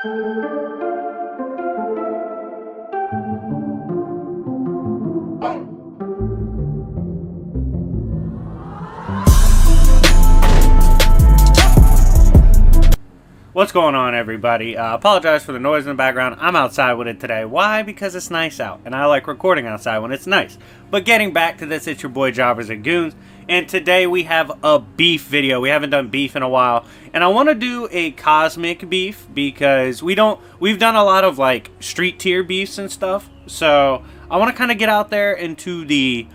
What's going on, everybody? Apologize for the noise in the background. I'm outside with it today. Why? Because it's nice out, and I like recording outside when it's nice. But getting back to this, it's your boy Jobbers and Goons, and today we have a beef video. We haven't done beef in a while, and I want to do a cosmic beef because we've done a lot of like street tier beefs and stuff. So I want to kind of get out there into the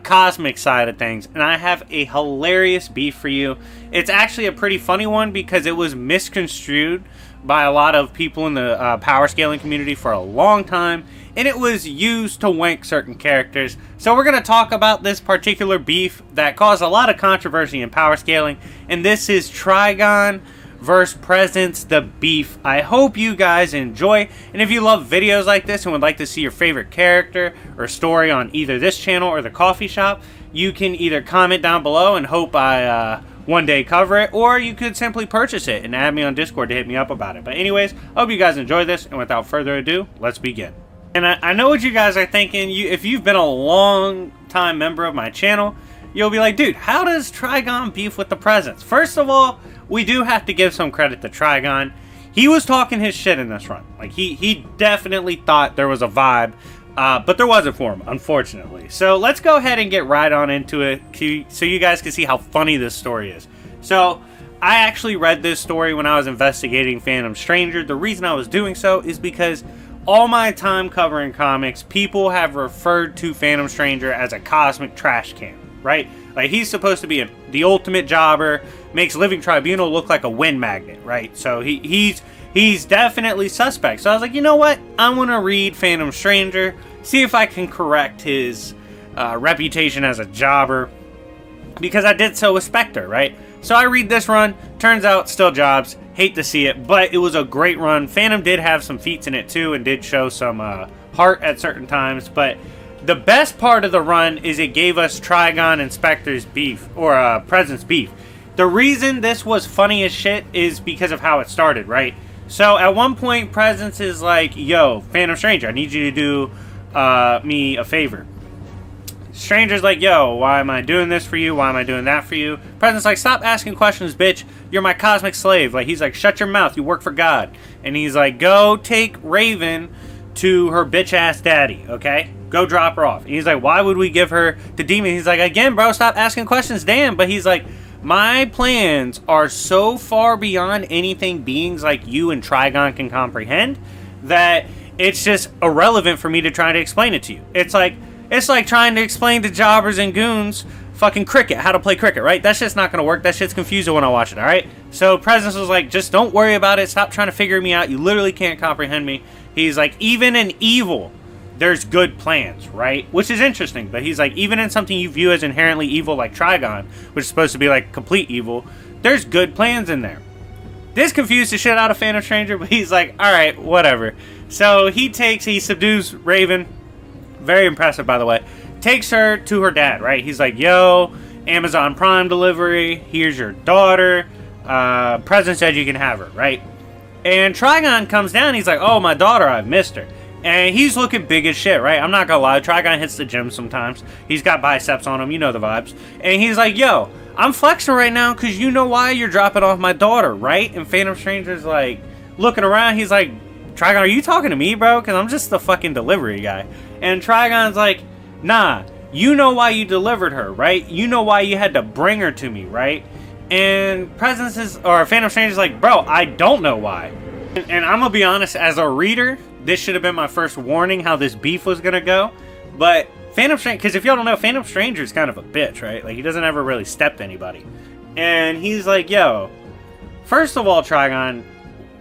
cosmic side of things, and I have a hilarious beef for you. It's actually a pretty funny one because it was misconstrued by a lot of people in the power scaling community for a long time, and it was used to wank certain characters. So we're going to talk about this particular beef that caused a lot of controversy in power scaling, and this is Trigon versus Presence, the beef. I hope you guys enjoy, and if you love videos like this and would like to see your favorite character or story on either this channel or the coffee shop, you can either comment down below and hope I one day cover it, or you could simply purchase it and add me on Discord to hit me up about it. But anyways, I hope you guys enjoy this, and without further ado, let's begin. And I know what you guys are thinking. If you've been a long time member of my channel, you'll be like, dude, how does Trigon beef with the Presence? First of all, we do have to give some credit to Trigon. He was talking his shit in this run. Like, he definitely thought there was a vibe, but there wasn't for him, unfortunately. So let's go ahead and get right on into it so you guys can see how funny this story is. So I actually read this story when I was investigating Phantom Stranger. The reason I was doing so is because all my time covering comics, people have referred to Phantom Stranger as a cosmic trash can, right? Like, he's supposed to be the ultimate jobber, makes Living Tribunal look like a wind magnet, right? So he's definitely suspect. So I was like, you know what? I'm going to read Phantom Stranger, see if I can correct his reputation as a jobber, because I did so with Spectre, right? So I read this run, turns out still jobs, hate to see it, but it was a great run. Phantom did have some feats in it too, and did show some heart at certain times, but the best part of the run is it gave us Trigon and Spectre's beef, or Presence beef. The reason this was funny as shit is because of how it started, right? So at one point, Presence is like, yo, Phantom Stranger, I need you to do me a favor. Stranger's like, yo, why am I doing this for you? Why am I doing that for you? Presence like, stop asking questions, bitch. You're my cosmic slave. Like, he's like, shut your mouth. You work for God. And he's like, go take Raven to her bitch-ass daddy, okay? Go drop her off. And he's like, why would we give her to Demon? He's like, again, bro, stop asking questions, damn. But he's like, my plans are so far beyond anything beings like you and Trigon can comprehend that it's just irrelevant for me to try to explain it to you. It's like trying to explain to Jobbers and Goons fucking cricket, how to play cricket, right? That shit's not going to work. That shit's confusing when I watch it, all right? So Presence was like, just don't worry about it. Stop trying to figure me out. You literally can't comprehend me. He's like, even in evil, there's good plans, right? Which is interesting, but he's like, even in something you view as inherently evil like Trigon, which is supposed to be like complete evil, there's good plans in there. This confused the shit out of Phantom Stranger, but he's like, alright, whatever. So he subdues Raven, very impressive by the way, takes her to her dad, right? He's like, yo, Amazon Prime delivery, here's your daughter, Presence said you can have her, right? And Trigon comes down, he's like, oh, my daughter, I've missed her. And he's looking big as shit, right? I'm not gonna lie, Trigon hits the gym sometimes. He's got biceps on him, you know the vibes. And he's like, yo, I'm flexing right now because you know why you're dropping off my daughter, right? And Phantom Stranger's like, looking around, he's like, Trigon, are you talking to me, bro? Because I'm just the fucking delivery guy. And Trigon's like, nah, you know why you delivered her, right? You know why you had to bring her to me, right? And Phantom Stranger's like, bro, I don't know why. And I'm gonna be honest, as a reader, this should have been my first warning how this beef was gonna go. But Phantom Stranger, because if y'all don't know, Phantom Stranger is kind of a bitch, right? Like, he doesn't ever really step to anybody. And he's like, yo, first of all, Trigon,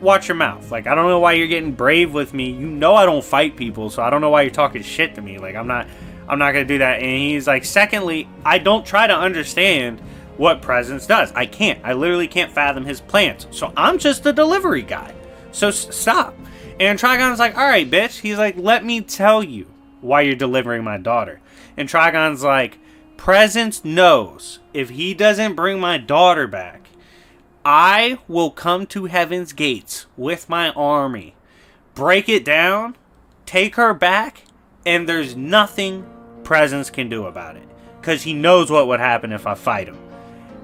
watch your mouth. Like, I don't know why you're getting brave with me. You know I don't fight people, so I don't know why you're talking shit to me. Like, I'm not gonna do that. And he's like, secondly, I don't try to understand what Presence does. I can't. I literally can't fathom his plans. So I'm just the delivery guy. So stop. And Trigon's like, all right, bitch. He's like, let me tell you why you're delivering my daughter. And Trigon's like, Presence knows if he doesn't bring my daughter back, I will come to Heaven's Gates with my army, break it down, take her back, and there's nothing Presence can do about it. Because he knows what would happen if I fight him.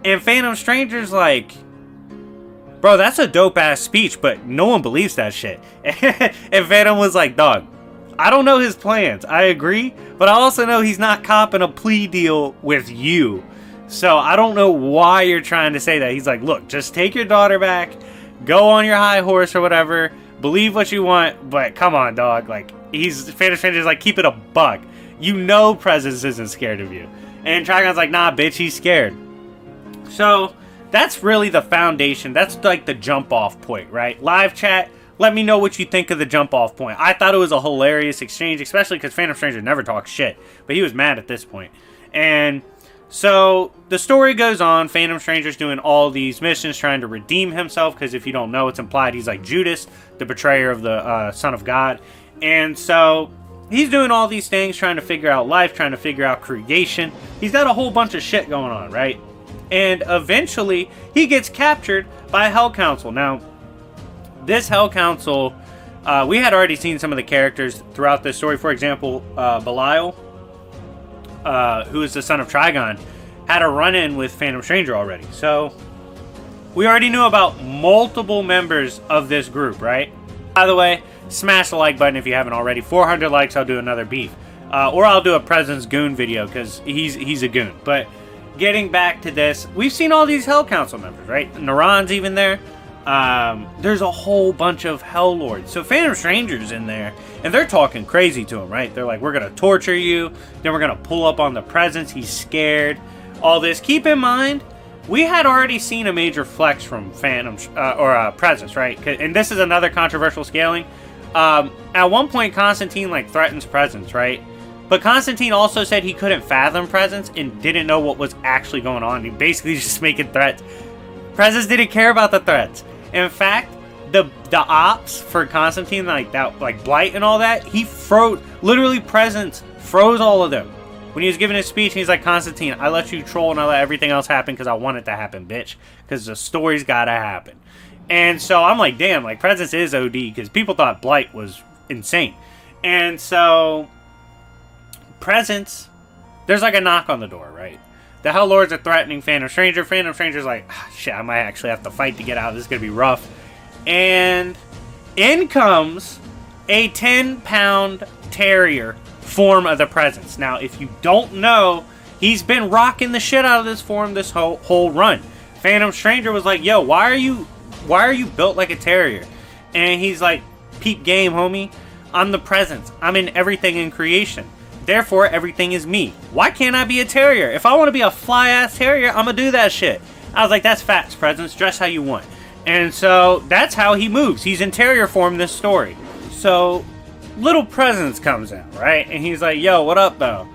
And Phantom Stranger's like, bro, that's a dope-ass speech, but no one believes that shit. And Phantom was like, dog, I don't know his plans. I agree, but I also know he's not copping a plea deal with you. So I don't know why you're trying to say that. He's like, look, just take your daughter back, go on your high horse or whatever, believe what you want, but come on, dog. Like, Phantom Stranger's like, keep it a buck. You know Presence isn't scared of you. And Trigon's like, nah, bitch, he's scared. So that's really the foundation. That's like the jump off point, right? Live chat, let me know what you think of the jump off point. I thought it was a hilarious exchange, especially because Phantom Stranger never talks shit. But he was mad at this point. And so the story goes on. Phantom Stranger's doing all these missions trying to redeem himself. Because if you don't know, it's implied he's like Judas, the betrayer of the Son of God. And so he's doing all these things, trying to figure out life, trying to figure out creation. He's got a whole bunch of shit going on, right? And eventually, he gets captured by Hell Council. Now, this Hell Council, we had already seen some of the characters throughout this story. For example, Belial, who is the son of Trigon, had a run-in with Phantom Stranger already. So, we already knew about multiple members of this group, right? By the way, smash the like button if you haven't already. 400 likes, I'll do another beef. Or I'll do a Presence Goon video, because he's a goon. But getting back to this, we've seen all these Hell Council members, right? Naran's even there. There's a whole bunch of Hell Lords. So Phantom Stranger's in there, and they're talking crazy to him, right? They're like, we're going to torture you, then we're going to pull up on the Presence, he's scared, all this. Keep in mind, we had already seen a major flex from Phantom, Presence, right? And this is another controversial scaling. At one point, Constantine, like, threatens Presence, right? But Constantine also said he couldn't fathom Presence and didn't know what was actually going on. He basically just making threats. Presence didn't care about the threats. In fact, the ops for Constantine, like that, like Blight and all that, he froze. Literally, Presence froze all of them when he was giving his speech. He's like, Constantine, I let you troll and I let everything else happen because I want it to happen, bitch. Because the story's gotta happen. And so I'm like, damn, like Presence is OD because people thought Blight was insane. And so Presence, there's like a knock on the door, right? The Hell Lords are threatening Phantom Stranger. Phantom Stranger's like, shit, I might actually have to fight to get out. This is going to be rough. And in comes a 10-pound terrier form of the Presence. Now, if you don't know, he's been rocking the shit out of this form this whole run. Phantom Stranger was like, yo, why are you built like a terrier? And he's like, peep game, homie. I'm the Presence. I'm in everything in creation. Therefore, everything is me. Why can't I be a terrier? If I want to be a fly-ass terrier, I'm going to do that shit. I was like, that's facts, Presence. Dress how you want. And so, that's how he moves. He's in terrier form this story. So, little Presence comes in, right? And he's like, yo, what up, though?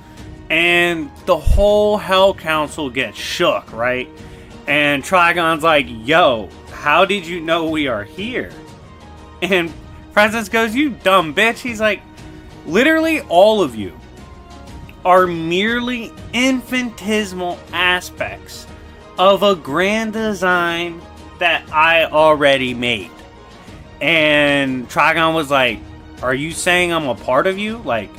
And the whole Hell Council gets shook, right? And Trigon's like, yo, how did you know we are here? And Presence goes, you dumb bitch. He's like, literally all of you are merely infinitesimal aspects of a grand design that I already made. And Trigon was like, are you saying I'm a part of you? Like,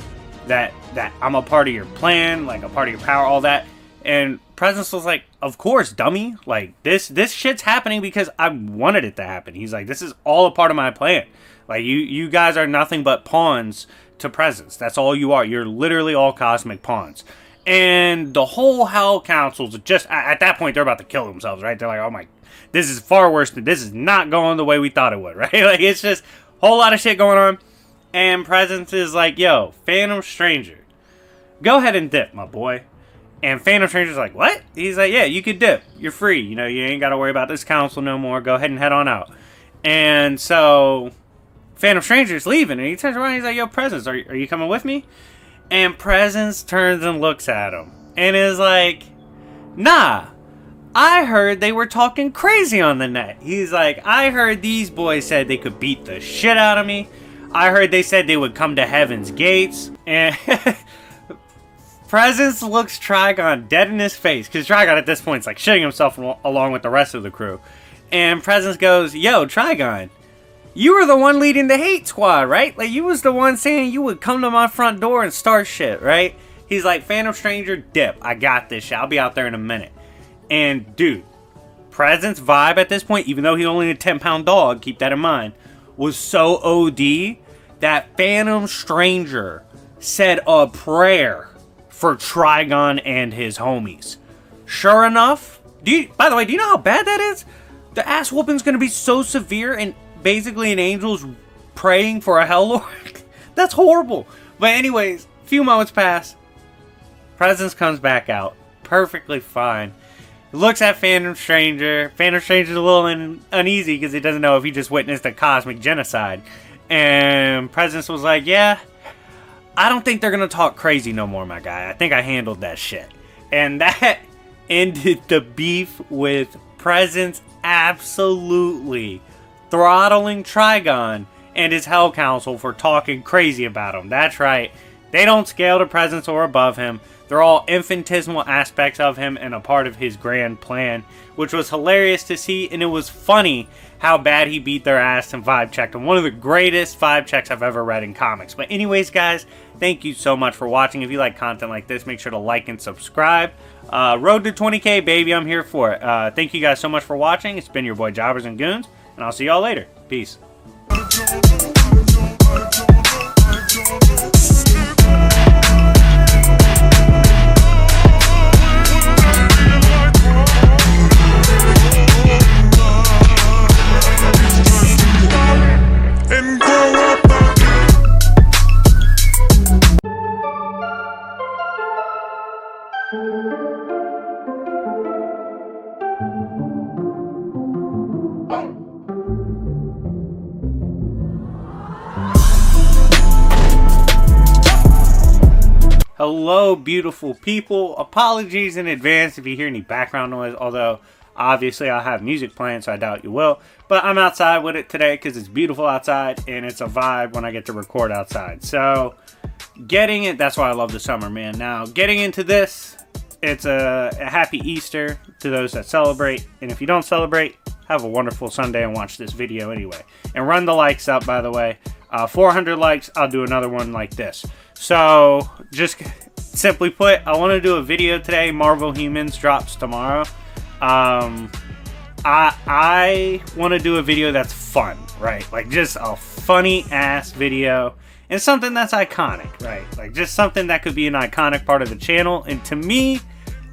that I'm a part of your plan, like a part of your power, all that? And Presence was like, of course, dummy. Like, this shit's happening because I wanted it to happen. He's like, this is all a part of my plan. Like, you guys are nothing but pawns to Presence. That's all you are. You're literally all cosmic pawns. And the whole Hell Council's just, at that point, they're about to kill themselves, right? They're like, oh my, this is far worse than, this is not going the way we thought it would, right? Like, it's just a whole lot of shit going on. And Presence is like, yo, Phantom Stranger, go ahead and dip, my boy. And Phantom Stranger's like, what? He's like, yeah, you could dip. You're free. You know, you ain't got to worry about this council no more. Go ahead and head on out. And so Phantom Stranger's leaving, and he turns around and he's like, yo, Presence, are you coming with me? And Presence turns and looks at him and is like, nah, I heard they were talking crazy on the net. He's like, I heard these boys said they could beat the shit out of me. I heard they said they would come to Heaven's Gates. And Presence looks Trigon dead in his face, because Trigon at this point is like shitting himself along with the rest of the crew. And Presence goes, yo, Trigon, you were the one leading the hate squad, right? Like, you was the one saying you would come to my front door and start shit, right? He's like, Phantom Stranger, dip. I got this shit. I'll be out there in a minute. And, dude, Presence vibe at this point, even though he's only a 10-pound dog, keep that in mind, was so OD that Phantom Stranger said a prayer for Trigon and his homies. Sure enough, by the way, do you know how bad that is? The ass whooping's gonna be so severe and basically an angel's praying for a Hellord. That's horrible. But anyways, a few moments pass. Presence comes back out. Perfectly fine. He looks at Phantom Stranger. Phantom Stranger's a little uneasy because he doesn't know if he just witnessed a cosmic genocide. And Presence was like, yeah, I don't think they're going to talk crazy no more, my guy. I think I handled that shit. And that ended the beef with Presence absolutely throttling Trigon and his Hell Council for talking crazy about him. That's right. They don't scale to Presence or above him. They're all infinitesimal aspects of him and a part of his grand plan, which was hilarious to see, and it was funny how bad he beat their ass and vibe checked him. One of the greatest vibe checks I've ever read in comics. But anyways, guys, thank you so much for watching. If you like content like this, make sure to like and subscribe. Road to 20K, baby. I'm here for it. Thank you guys so much for watching. It's been your boy Jobbers and Goons, and I'll see y'all later. Peace. Hello, beautiful people. Apologies in advance if you hear any background noise, although obviously I have music playing, so I doubt you will. But I'm outside with it today because it's beautiful outside, and it's a vibe when I get to record outside. So, that's why I love the summer, man. Now, getting into this, it's a happy Easter to those that celebrate. And if you don't celebrate, have a wonderful Sunday and watch this video anyway. And run the likes up, by the way. 400 likes, I'll do another one like this. So, just simply put, I want to do a video today. Marvel Humans drops tomorrow. I want to do a video that's fun, right? Like, just a funny-ass video. And something that's iconic, right? Like, just something that could be an iconic part of the channel. And to me,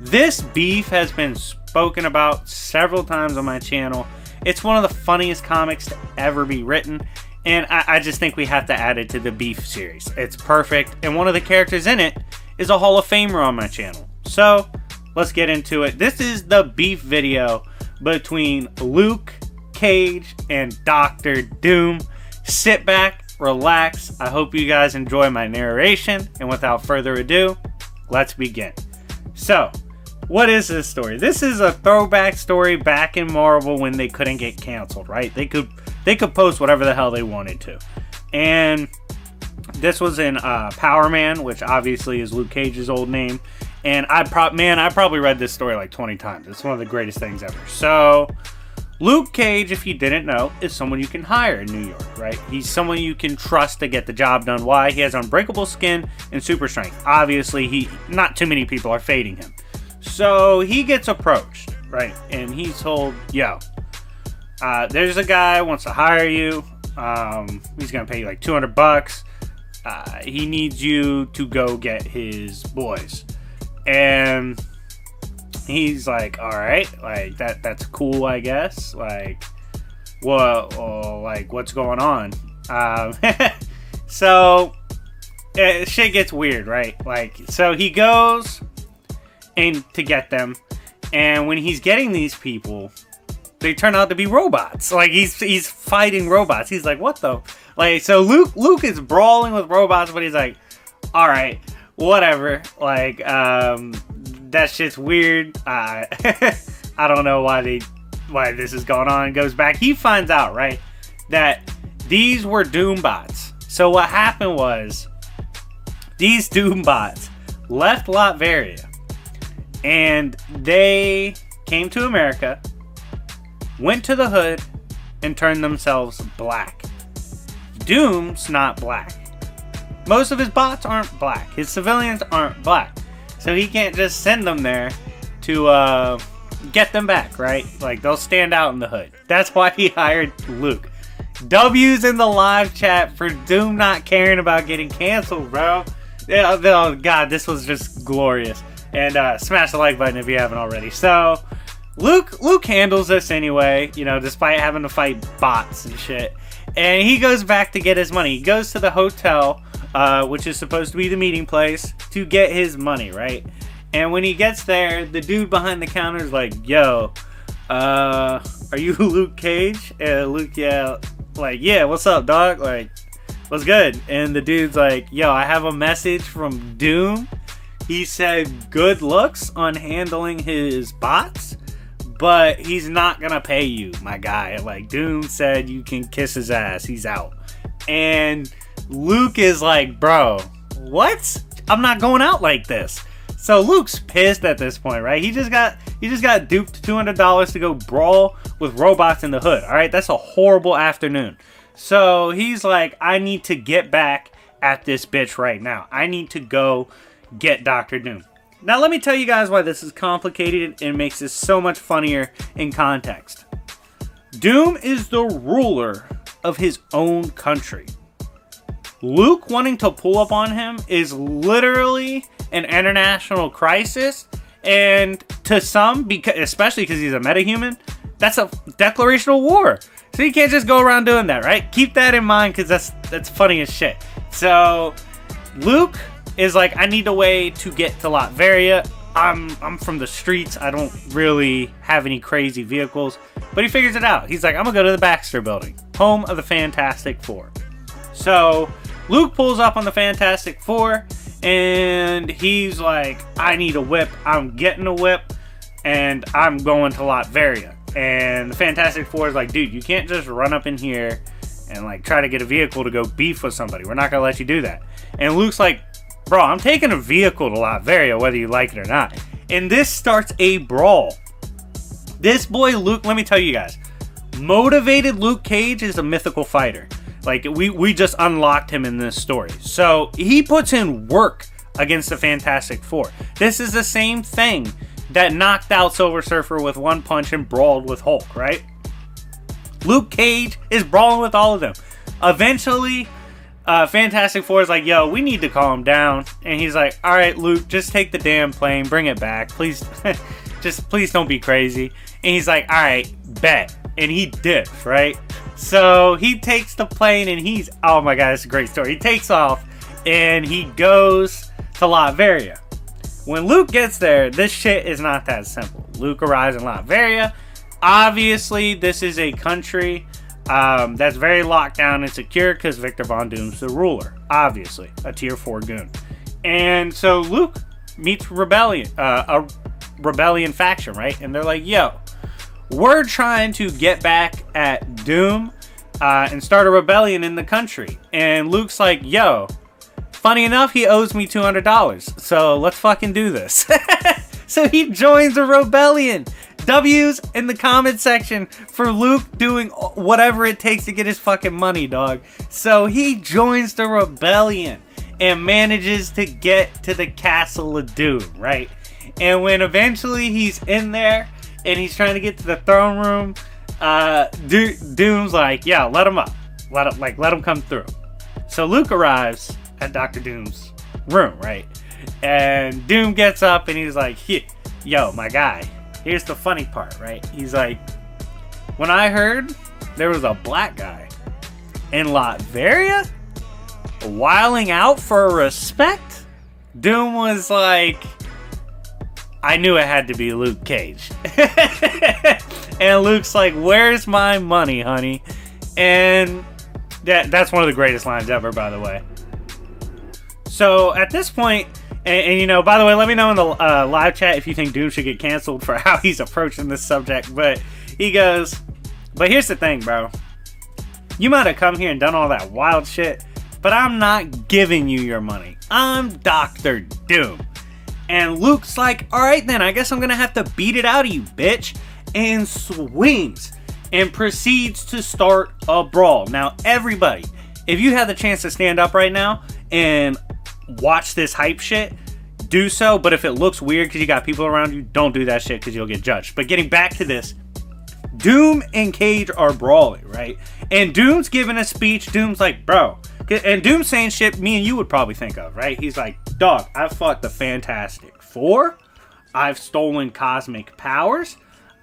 this beef has been spoken about several times on my channel. It's one of the funniest comics to ever be written. And I just think we have to add it to the beef series. It's perfect. And one of the characters in it is a Hall of Famer on my channel. So, let's get into it. This is the beef video between Luke Cage and Dr. Doom. Sit back, relax. I hope you guys enjoy my narration. And without further ado, let's begin. So, what is this story? This is a throwback story back in Marvel when they couldn't get canceled, right? They could post whatever the hell they wanted to. And this was in Power Man, which obviously is Luke Cage's old name. And I probably read this story like 20 times. It's one of the greatest things ever. So, Luke Cage, if you didn't know, is someone you can hire in New York, right? He's someone you can trust to get the job done. Why? He has unbreakable skin and super strength. Obviously, not too many people are fading him. So, he gets approached, right? And he's told, yo, there's a guy who wants to hire you. He's going to pay you like $200. He needs you to go get his boys. And he's like, all right, like that's cool, I guess. Like, well, like what's going on? So shit gets weird, right? Like, so he goes to get them, and when he's getting these people, they turn out to be robots. Like, he's fighting robots. He's like, what the? Like, so Luke is brawling with robots, but he's like, all right, whatever. Like, that shit's weird. I don't know why this is going on. Goes back. He finds out, right, that these were Doombots. So what happened was, these Doombots left Latveria, and they came to America, went to the hood and turned themselves black. Doom's not black. Most of his bots aren't black. His civilians aren't black. So he can't just send them there to get them back, right? Like, they'll stand out in the hood. That's why he hired Luke. W's in the live chat for Doom not caring about getting canceled, bro. Yeah, oh god, this was just glorious. And smash the like button if you haven't already. So, Luke handles this anyway, you know, despite having to fight bots and shit. And he goes back to get his money. He goes to the hotel, which is supposed to be the meeting place, to get his money, right? And when he gets there, the dude behind the counter is like, yo, are you Luke Cage? Luke, yeah. Like, yeah, what's up, dog? Like, what's good? And the dude's like, yo, I have a message from Doom. He said good looks on handling his bots, but he's not gonna pay you, my guy. Like, Doom said you can kiss his ass. He's out. And Luke is like, bro, what? I'm not going out like this. So Luke's pissed at this point, right? He just got duped $200 to go brawl with robots in the hood. All right, that's a horrible afternoon. So he's like, I need to get back at this bitch right now. I need to go get Dr. Doom. Now let me tell you guys why this is complicated and makes this so much funnier in context. Doom is the ruler of his own country. Luke wanting to pull up on him is literally an international crisis, and to some, especially because he's a metahuman, that's a declaration of war. So you can't just go around doing that, right? Keep that in mind, because that's funny as shit. So Luke is like, I need a way to get to Latveria. I'm from the streets. I don't really have any crazy vehicles, but he figures it out. He's like, I'm gonna go to the Baxter Building, home of the Fantastic Four. So Luke pulls up on the Fantastic Four, and he's like, I need a whip. I'm getting a whip, and I'm going to Latveria. And the Fantastic Four is like, dude, you can't just run up in here and like try to get a vehicle to go beef with somebody. We're not gonna let you do that. And Luke's like, bro, I'm taking a vehicle to Latveria, whether you like it or not. And this starts a brawl. This boy Luke, let me tell you guys, motivated Luke Cage is a mythical fighter. Like, we just unlocked him in this story. So, he puts in work against the Fantastic Four. This is the same thing that knocked out Silver Surfer with one punch and brawled with Hulk, right? Luke Cage is brawling with all of them. Eventually, Fantastic Four is like, yo, we need to calm down. And he's like, all right, Luke, just take the damn plane. Bring it back. Please, please don't be crazy. And he's like, all right, bet. And he dips, right? So he takes the plane and he's, oh my god, it's a great story. He takes off and he goes to Latveria. When Luke gets there, this shit is not that simple. Luke arrives in Latveria. Obviously, this is a country that's very locked down and secure because Victor Von Doom's the ruler. Obviously, a tier 4 goon. And so Luke meets a rebellion faction, right? And they're like, yo, we're trying to get back at Doom and start a rebellion in the country. And Luke's like, yo, funny enough, he owes me $200. So let's fucking do this. So he joins a rebellion. W's in the comment section for Luke doing whatever it takes to get his fucking money, dog. So he joins the rebellion and manages to get to the Castle of Doom, right? And when eventually he's in there, and he's trying to get to the throne room, Doom's like, yeah, let him up. Let him come through. So Luke arrives at Dr. Doom's room, right? And Doom gets up and he's like, yo, my guy, here's the funny part, right? He's like, when I heard there was a black guy in Latveria wiling out for respect, Doom was like, I knew it had to be Luke Cage. And Luke's like, where's my money, honey? And that's one of the greatest lines ever, by the way. So at this point, and you know, by the way, let me know in the live chat if you think Doom should get canceled for how he's approaching this subject. But he goes, but here's the thing, bro. You might have come here and done all that wild shit, but I'm not giving you your money. I'm Dr. Doom. And Luke's like, alright then, I guess I'm gonna have to beat it out of you, bitch. And swings. and proceeds to start a brawl. Now, everybody, if you have the chance to stand up right now and watch this hype shit, do so. But if it looks weird because you got people around you, don't do that shit because you'll get judged. But getting back to this, Doom and Cage are brawling, right? And Doom's giving a speech. Doom's like, bro. And Doom's saying shit me and you would probably think of, right? He's like, dog, I've fought the Fantastic Four. I've stolen cosmic powers.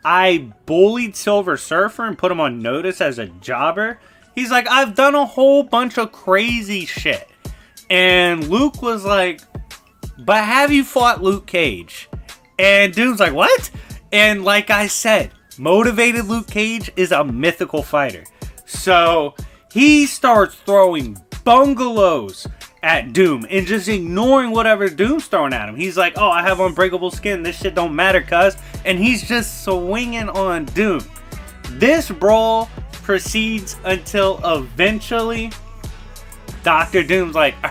I bullied Silver Surfer and put him on notice as a jobber. He's like, I've done a whole bunch of crazy shit. And Luke was like, but have you fought Luke Cage? And Doom's like, what? And like I said, motivated Luke Cage is a mythical fighter. So he starts throwing bungalows at Doom and just ignoring whatever Doom's throwing at him. He's like, oh, I have unbreakable skin. This shit don't matter, cuz. And he's just swinging on Doom. This brawl proceeds until eventually Dr. Doom's like, all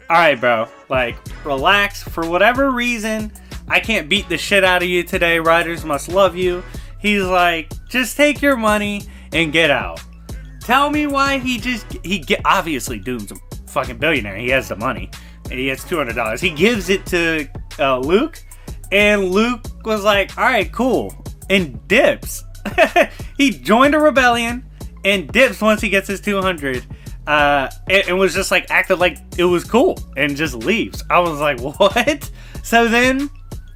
right, bro. Like, relax. For whatever reason, I can't beat the shit out of you today. Writers must love you. He's like, just take your money and get out. Tell me why obviously Doom's a fucking billionaire. He has the money. He has $200. He gives it to Luke, and Luke was like, all right, cool, and dips. He joined a rebellion and dips once he gets his 200. And was just like acted like it was cool and just leaves. I was like, what? So then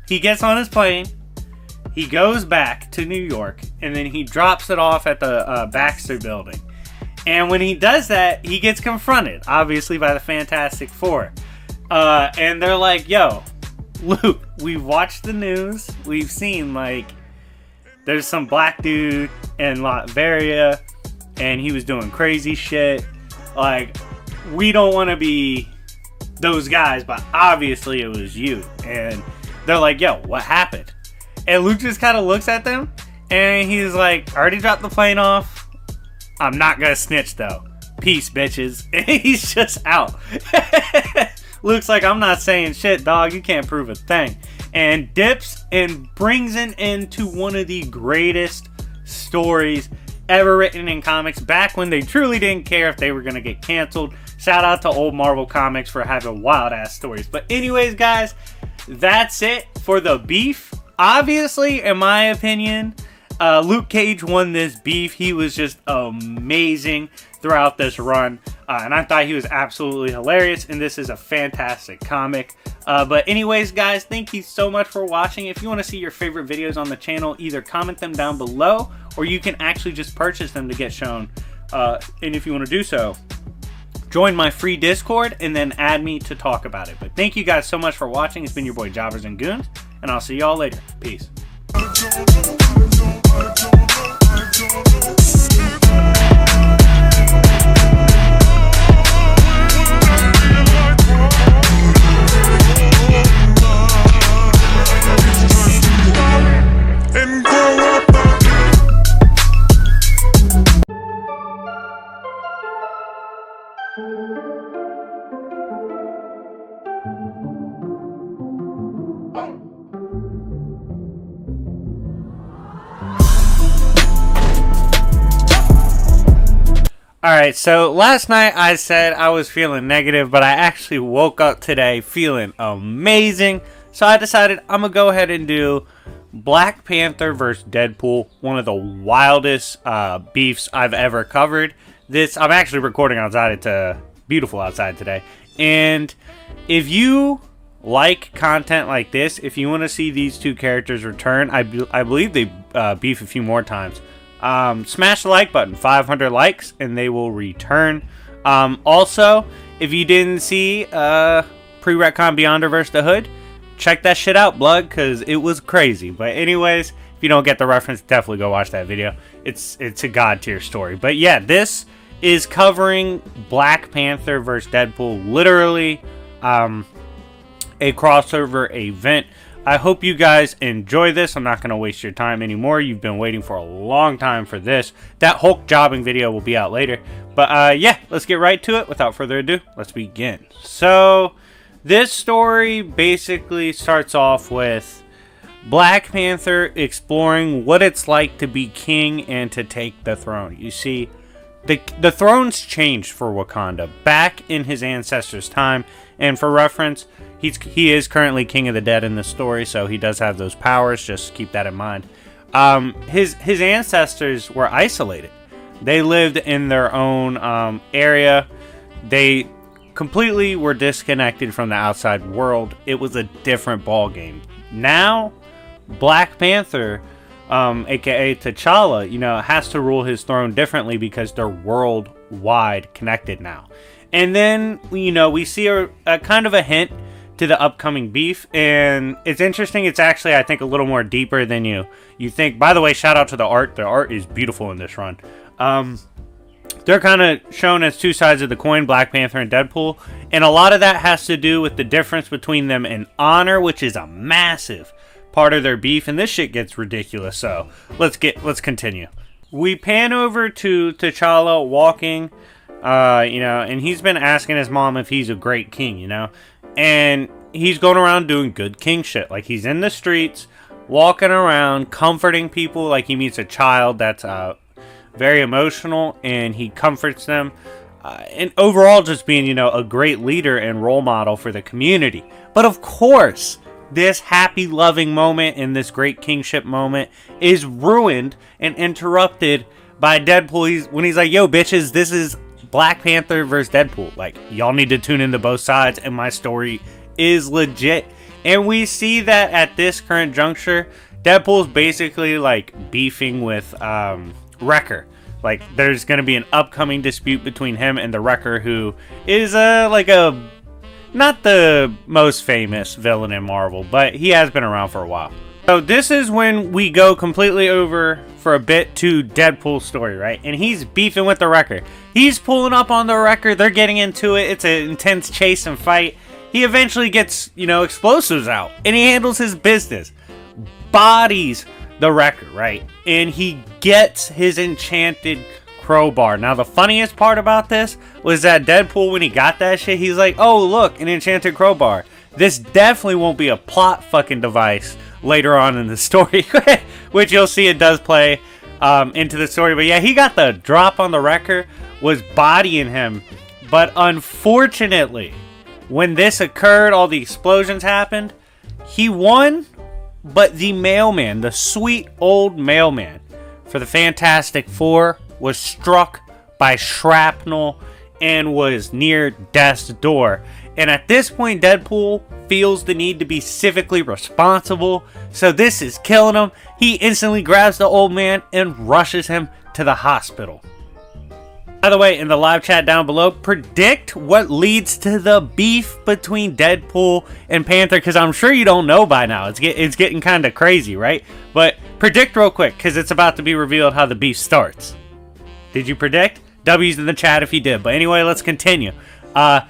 he gets on his plane. He goes back to New York, and then he drops it off at the Baxter Building. And when he does that, he gets confronted, obviously, by the Fantastic Four. And they're like, yo, Luke, we've watched the news. We've seen, like, there's some black dude in Latveria, and he was doing crazy shit. Like, we don't want to be those guys, but obviously it was you. And they're like, yo, what happened? And Luke just kind of looks at them, and he's like, I already dropped the plane off. I'm not gonna snitch though. Peace, bitches. And he's just out. Luke's like, I'm not saying shit, dog. You can't prove a thing. And dips and brings it into one of the greatest stories ever written in comics, back when they truly didn't care if they were gonna get canceled. Shout out to old Marvel Comics for having wild ass stories. But anyways, guys, that's it for the beef. Obviously, in my opinion, Luke Cage won this beef. He was just amazing throughout this run. And I thought he was absolutely hilarious. And this is a fantastic comic. But anyways, guys, thank you so much for watching. If you want to see your favorite videos on the channel, either comment them down below, or you can actually just purchase them to get shown. And if you want to do so, join my free Discord and then add me to talk about it. But thank you guys so much for watching. It's been your boy Jobbers and Goons, and I'll see y'all later. Peace. Alright, so last night I said I was feeling negative, but I actually woke up today feeling amazing. So I decided I'm going to go ahead and do Black Panther vs. Deadpool, one of the wildest beefs I've ever covered. I'm actually recording outside. It's beautiful outside today. And if you like content like this, if you want to see these two characters return, I believe they beef a few more times. Smash the like button, 500 likes, and they will return. Also, if you didn't see pre-retcon Beyonder vs. the Hood, check that shit out, blood, because it was crazy. But anyways, if you don't get the reference, definitely go watch that video. It's a god tier story. But yeah, this is covering Black Panther vs. Deadpool, literally a crossover event. I hope you guys enjoy this. I'm not going to waste your time anymore. You've been waiting for a long time for this. That Hulk jobbing video will be out later. But yeah, let's get right to it. Without further ado, let's begin. So this story basically starts off with Black Panther exploring what it's like to be king and to take the throne. You see, the throne's changed for Wakanda back in his ancestors' time, and for reference, he is currently king of the dead in the story, so he does have those powers. Just keep that in mind. His ancestors were isolated. They lived in their own area. They completely were disconnected from the outside world. It was a different ball game. Now, Black Panther, aka T'Challa, has to rule his throne differently because they're worldwide connected now. And then, we see a kind of a hint to the upcoming beef, and it's interesting. It's actually, I think, a little more deeper than you think. By the way, shout out to the art. The art is beautiful in this run. They're kind of shown as two sides of the coin, Black Panther and Deadpool, and a lot of that has to do with the difference between them and honor, which is a massive part of their beef, and this shit gets ridiculous. So let's continue. We pan over to T'Challa walking, and he's been asking his mom if he's a great king, and he's going around doing good king shit. Like, he's in the streets, walking around, comforting people. Like, he meets a child that's very emotional, and he comforts them, and overall just being, a great leader and role model for the community. But of course, this happy, loving moment and this great kingship moment is ruined and interrupted by Deadpool. When he's like, yo, bitches, this is Black Panther versus Deadpool. Like, y'all need to tune into both sides, and my story is legit. And we see that at this current juncture, Deadpool's basically, like, beefing with Wrecker. Like, there's going to be an upcoming dispute between him and the Wrecker, who is, not the most famous villain in Marvel, but he has been around for a while. So this is when we go completely over for a bit to Deadpool's story, right? And he's beefing with the Wrecker. He's pulling up on the Wrecker. They're getting into it. It's an intense chase and fight. He eventually gets, explosives out, and he handles his business. Bodies the Wrecker, right? And he gets his enchanted crowbar. Now, the funniest part about this was that Deadpool, when he got that shit, he's like, oh, look, an enchanted crowbar. This definitely won't be a plot fucking device later on in the story, which you'll see it does play into the story. But yeah, he got the drop on the Wrecker, was bodying him. But unfortunately, when this occurred, all the explosions happened, he won, but the mailman, the sweet old mailman for the Fantastic Four, was struck by shrapnel and was near death's door. And at this point, Deadpool feels the need to be civically responsible, so this is killing him. He instantly grabs the old man and rushes him to the hospital. By the way, in the live chat down below, predict what leads to the beef between Deadpool and Panther, because I'm sure you don't know by now. It's getting kind of crazy, right? But predict real quick, because it's about to be revealed how the beef starts. Did you predict? W's in the chat if you did. But anyway, let's continue. So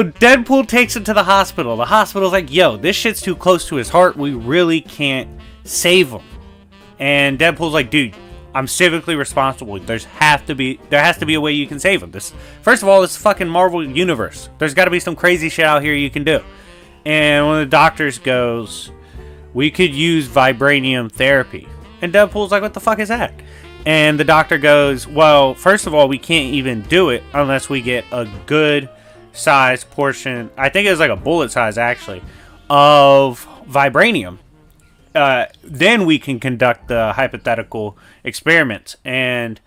Deadpool takes him to the hospital. The hospital's like, yo, this shit's too close to his heart. We really can't save him. And Deadpool's like, dude, I'm civically responsible. There has to be a way you can save him. First of all, this fucking Marvel universe. There's got to be some crazy shit out here you can do. And one of the doctors goes, we could use vibranium therapy. And Deadpool's like, what the fuck is that? And the doctor goes, well, first of all, we can't even do it unless we get a good size portion. I think it was like a bullet size, actually, of vibranium. Then we can conduct the hypothetical experiments. And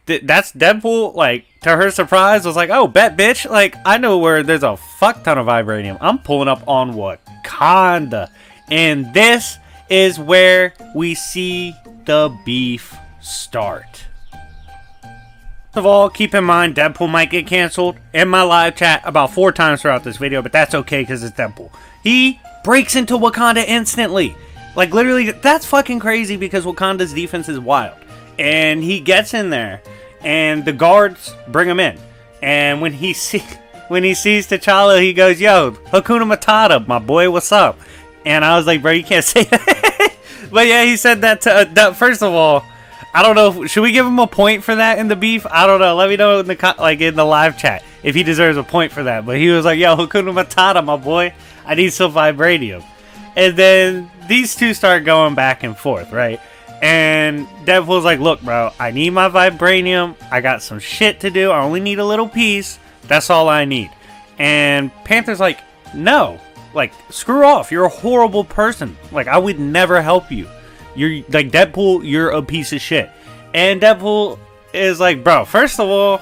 that's Deadpool, like, to her surprise, was like, oh, bet, bitch. Like, I know where there's a fuck ton of vibranium. I'm pulling up on Wakanda. And this is where we see the beef start. First of all, keep in mind, Deadpool might get canceled in my live chat about 4 times throughout this video, but that's okay because it's Deadpool. He breaks into Wakanda instantly. Like, literally, that's fucking crazy because Wakanda's defense is wild. And he gets in there, and the guards bring him in. And when he sees T'Challa, he goes, yo, Hakuna Matata, my boy, what's up? And I was like, bro, you can't say that. But yeah, he said that to, first of all, I don't know, should we give him a point for that in the beef? I don't know, let me know in the live chat if he deserves a point for that. But he was like, yo, Hakuna Matata, my boy, I need some vibranium. And then these two start going back and forth, right? And Deadpool's like, look, bro, I need my vibranium. I got some shit to do. I only need a little piece. That's all I need. And Panther's like, no. Like, screw off. You're a horrible person. Like, I would never help you. You're, like, Deadpool, you're a piece of shit. And Deadpool is like, bro, first of all,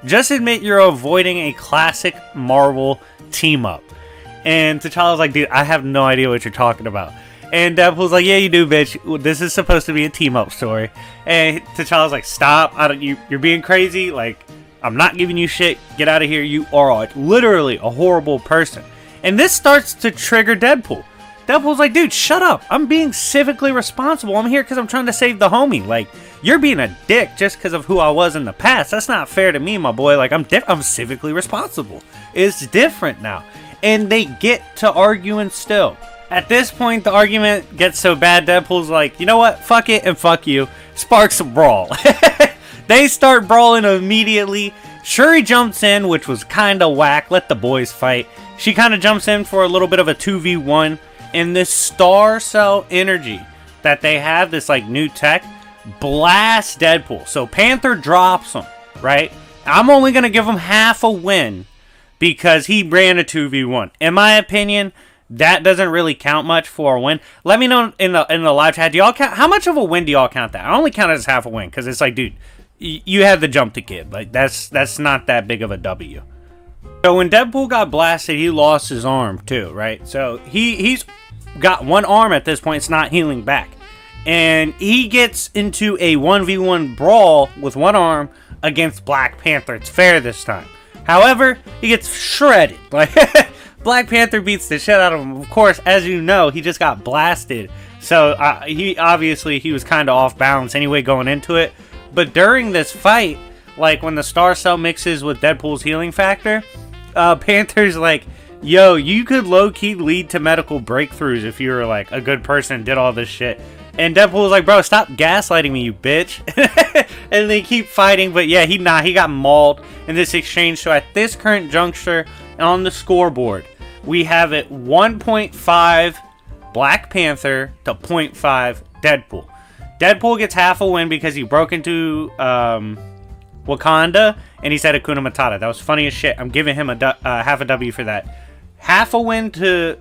just admit you're avoiding a classic Marvel team-up. And T'Challa's like, dude, I have no idea what you're talking about. And Deadpool's like, yeah, you do, bitch. This is supposed to be a team-up story. And T'Challa's like, stop. You're being crazy. Like, I'm not giving you shit. Get out of here. You are like, literally a horrible person. And this starts to trigger Deadpool. Deadpool's like, dude, shut up. I'm being civically responsible. I'm here because I'm trying to save the homie. Like, you're being a dick just because of who I was in the past. That's not fair to me, my boy. Like, I'm civically responsible. It's different now. And they get to arguing still. At this point, the argument gets so bad, Deadpool's like, you know what? Fuck it and fuck you. Sparks a brawl. They start brawling immediately. Shuri jumps in, which was kind of whack. Let the boys fight. She kind of jumps in for a little bit of a 2v1. And this star cell energy that they have, this like new tech, blasts Deadpool. So Panther drops him, right? I'm only going to give him half a win because he ran a 2v1. In my opinion, that doesn't really count much for a win. Let me know in the live chat. Do y'all count? How much of a win do y'all count that? I only count it as half a win because it's like, dude, you had the jump to kid. Like that's not that big of a W. So when Deadpool got blasted, he lost his arm too, right? So he's got one arm at this point. It's not healing back, and he gets into a 1v1 brawl with one arm against Black Panther. It's fair this time. However, he gets shredded. Like Black Panther beats the shit out of him. Of course, as you know, he just got blasted. So he was kind of off balance anyway going into it. But during this fight, like when the Star Cell mixes with Deadpool's healing factor, Panther's like, yo, you could low-key lead to medical breakthroughs if you were like a good person and did all this shit. And Deadpool's like, bro, stop gaslighting me, you bitch. And they keep fighting, but yeah, he got mauled in this exchange. So at this current juncture on the scoreboard, we have it 1.5 Black Panther to 0.5 Deadpool. Deadpool gets half a win because he broke into Wakanda and he said Hakuna Matata. That was funny as shit. I'm giving him a half a W for that. Half a win to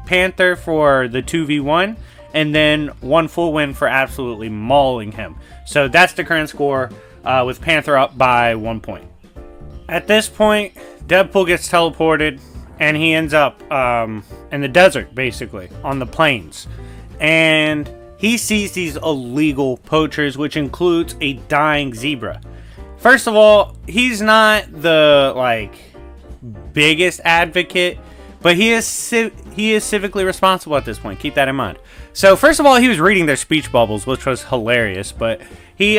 Panther for the 2v1, and then one full win for absolutely mauling him. So that's the current score, with Panther up by 1 point. At this point, Deadpool gets teleported, and he ends up in the desert, basically, on the plains. And he sees these illegal poachers, which includes a dying zebra. First of all, he's not the, biggest advocate, but he is civically responsible at this point. Keep that in mind. So first of all, he was reading their speech bubbles, which was hilarious, but he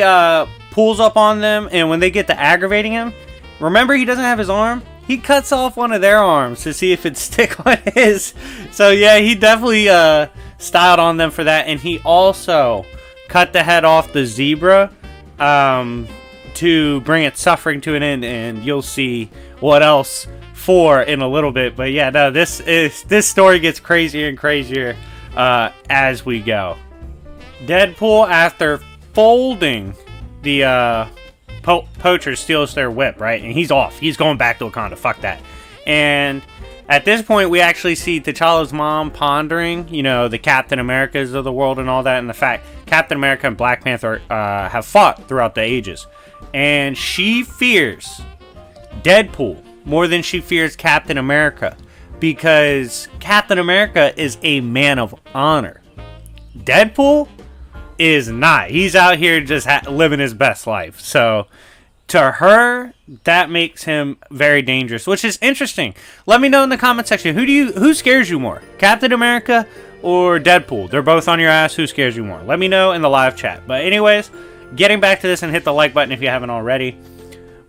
pulls up on them, and when they get to aggravating him, remember he doesn't have his arm? He cuts off one of their arms to see if it'd stick on his. So yeah, he definitely styled on them for that, and he also cut the head off the zebra to bring its suffering to an end, and you'll see what else for in a little bit. But yeah, no, this story gets crazier and crazier as we go. Deadpool, after folding the poacher, steals their whip, right? And he's off. He's going back to Wakanda. Fuck that. And at this point, we actually see T'Challa's mom pondering, the Captain Americas of the world and all that, and the fact Captain America and Black Panther have fought throughout the ages. And she fears Deadpool more than she fears Captain America, because Captain America is a man of honor. Deadpool is not. He's out here just living his best life. So to her, that makes him very dangerous, which is interesting. Let me know in the comment section, who scares you more, Captain America or Deadpool? They're both on your ass. Who scares you more? Let me know in the live chat. But anyways, getting back to this, and hit the like button if you haven't already.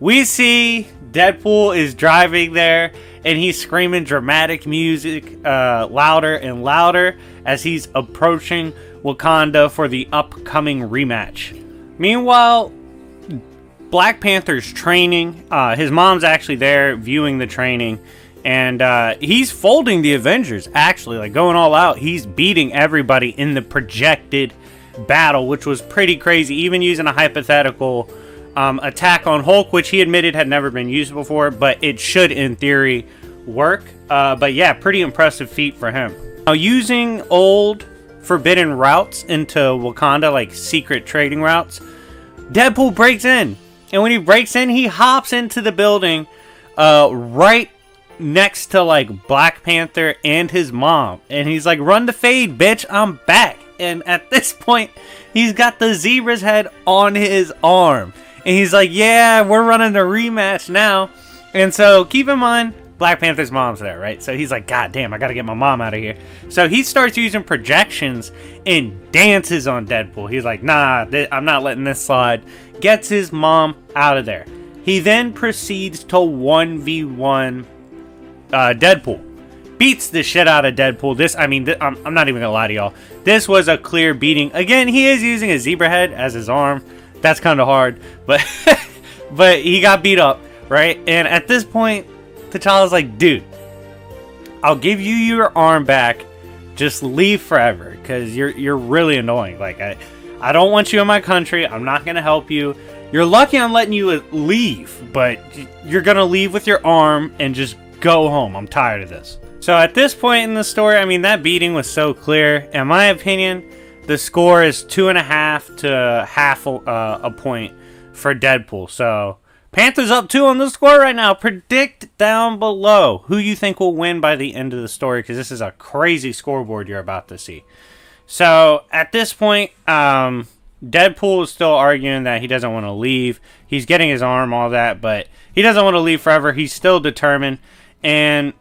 We see Deadpool is driving there, and he's screaming dramatic music louder and louder as he's approaching Wakanda for the upcoming rematch. Meanwhile, Black Panther's training. His mom's actually there viewing the training, And he's folding the Avengers, actually, like going all out. He's beating everybody in the projected battle, which was pretty crazy, even using a hypothetical attack on Hulk, which he admitted had never been used before, but it should, in theory, work. But yeah, pretty impressive feat for him. Now, using old forbidden routes into Wakanda, like secret trading routes, Deadpool breaks in. And when he breaks in, he hops into the building right next to like Black Panther and his mom. And he's like, "Run the fade, bitch, I'm back." And at this point, he's got the zebra's head on his arm. And he's like, "Yeah, we're running the rematch now." And so keep in mind, Black Panther's mom's there, right? So he's like, "God damn, I gotta get my mom out of here." So he starts using projections and dances on Deadpool. He's like, "Nah, I'm not letting this slide." Gets his mom out of there. He then proceeds to 1v1 Deadpool. Beats the shit out of Deadpool. I'm not even gonna lie to y'all. This was a clear beating. Again, he is using a zebra head as his arm. That's kind of hard, but but he got beat up, right? And at this point, T'Challa's like, "Dude, I'll give you your arm back. Just leave forever, because you're really annoying. Like, I don't want you in my country. I'm not gonna help you. You're lucky I'm letting you leave, but you're gonna leave with your arm and just go home. I'm tired of this." So at this point in the story, I mean, that beating was so clear. In my opinion, the score is 2.5 to half a point for Deadpool. So Panthers up 2 on the score right now. Predict down below who you think will win by the end of the story, because this is a crazy scoreboard you're about to see. So at this point, Deadpool is still arguing that he doesn't want to leave. He's getting his arm, all that, but he doesn't want to leave forever. He's still determined. And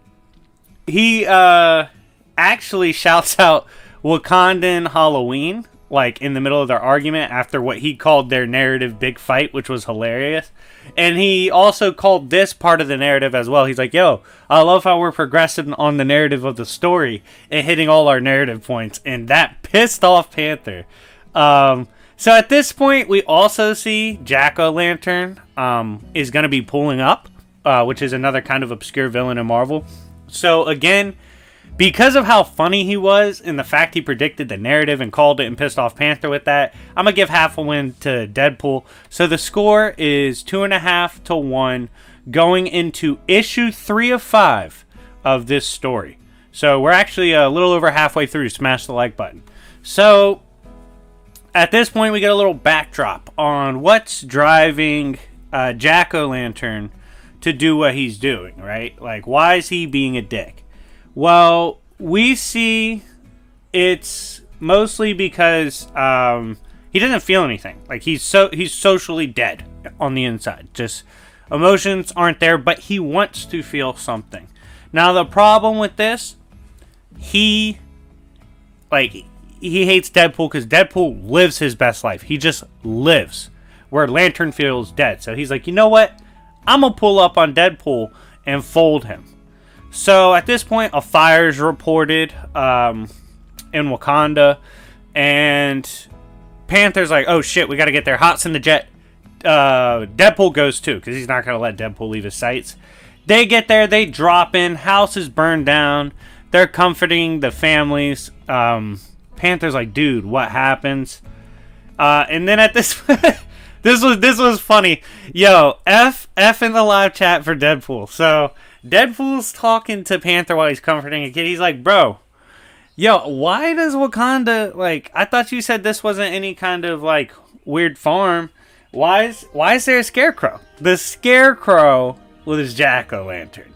he actually shouts out Wakandan Halloween, like in the middle of their argument after what he called their narrative big fight, which was hilarious. And he also called this part of the narrative as well. He's like, "Yo, I love how we're progressing on the narrative of the story and hitting all our narrative points." And that pissed off Panther. So at this point, we also see Jack-O-Lantern is going to be pulling up, which is another kind of obscure villain in Marvel. So again, because of how funny he was and the fact he predicted the narrative and called it and pissed off Panther with that, I'm going to give half a win to Deadpool. So the score is 2.5 to 1 going into issue 3 of 5 of this story. So we're actually a little over halfway through. Smash the like button. So at this point, we get a little backdrop on what's driving Jack-O-Lantern to do what he's doing, right? Like, why is he being a dick? Well, we see it's mostly because he doesn't feel anything. Like, he's socially dead on the inside. Just emotions aren't there, but he wants to feel something. Now, the problem with this, he hates Deadpool because Deadpool lives his best life. He just lives, where Lantern feels dead. So he's like, "You know what? I'm going to pull up on Deadpool and fold him." So at this point, a fire is reported in Wakanda. And Panther's like, "Oh shit, we got to get there. Hots in the jet." Deadpool goes too, because he's not going to let Deadpool leave his sights. They get there. They drop in. House is burned down. They're comforting the families. Panther's like, "Dude, what happens?" And then at this... This was funny. Yo, F in the live chat for Deadpool. So, Deadpool's talking to Panther while he's comforting a kid. He's like, "Bro, yo, why does Wakanda, like, I thought you said this wasn't any kind of, like, weird farm. Why is there a scarecrow?" The scarecrow was Jack-O-Lantern.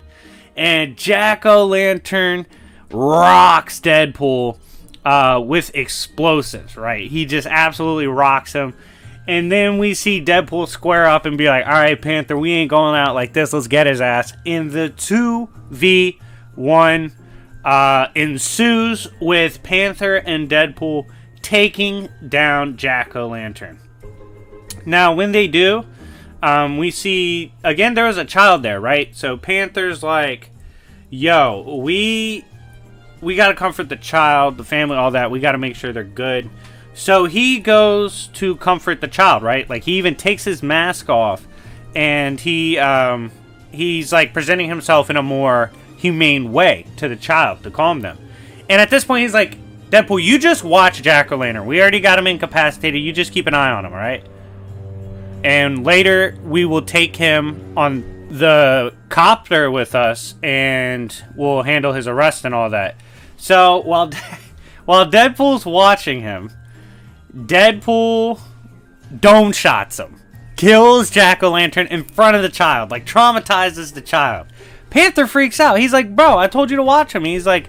And Jack-O-Lantern rocks Deadpool with explosives, right? He just absolutely rocks him. And then we see Deadpool square up and be like, "All right, Panther, we ain't going out like this. Let's get his ass." In the 2v1 ensues with Panther and Deadpool taking down Jack-O-Lantern. Now, when they do, we see, again, there was a child there, right? So Panther's like, "Yo, we got to comfort the child, the family, all that. We got to make sure they're good." So he goes to comfort the child, right? Like, he even takes his mask off, and he's like presenting himself in a more humane way to the child to calm them. And at this point, he's like, Deadpool, you just watch Jack-O-Lantern. We already got him incapacitated. You just keep an eye on him, all right? And later, we will take him on the copter with us, and we'll handle his arrest and all that. So, while Deadpool's watching him, Deadpool dome shots him. Kills Jack-O-Lantern in front of the child. Like, traumatizes the child. Panther freaks out. He's like, bro, I told you to watch him. He's like,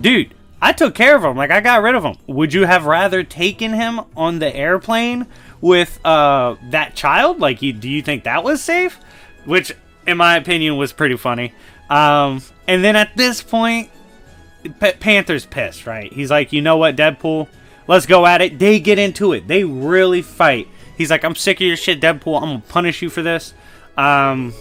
dude, I took care of him. Like, I got rid of him. Would you have rather taken him on the airplane with that child? Like, do you think that was safe? Which, in my opinion, was pretty funny. And then at this point, Panther's pissed, right? He's like, you know what, Deadpool? Let's go at it. They get into it. They really fight. He's like, I'm sick of your shit, Deadpool. I'm going to punish you for this. And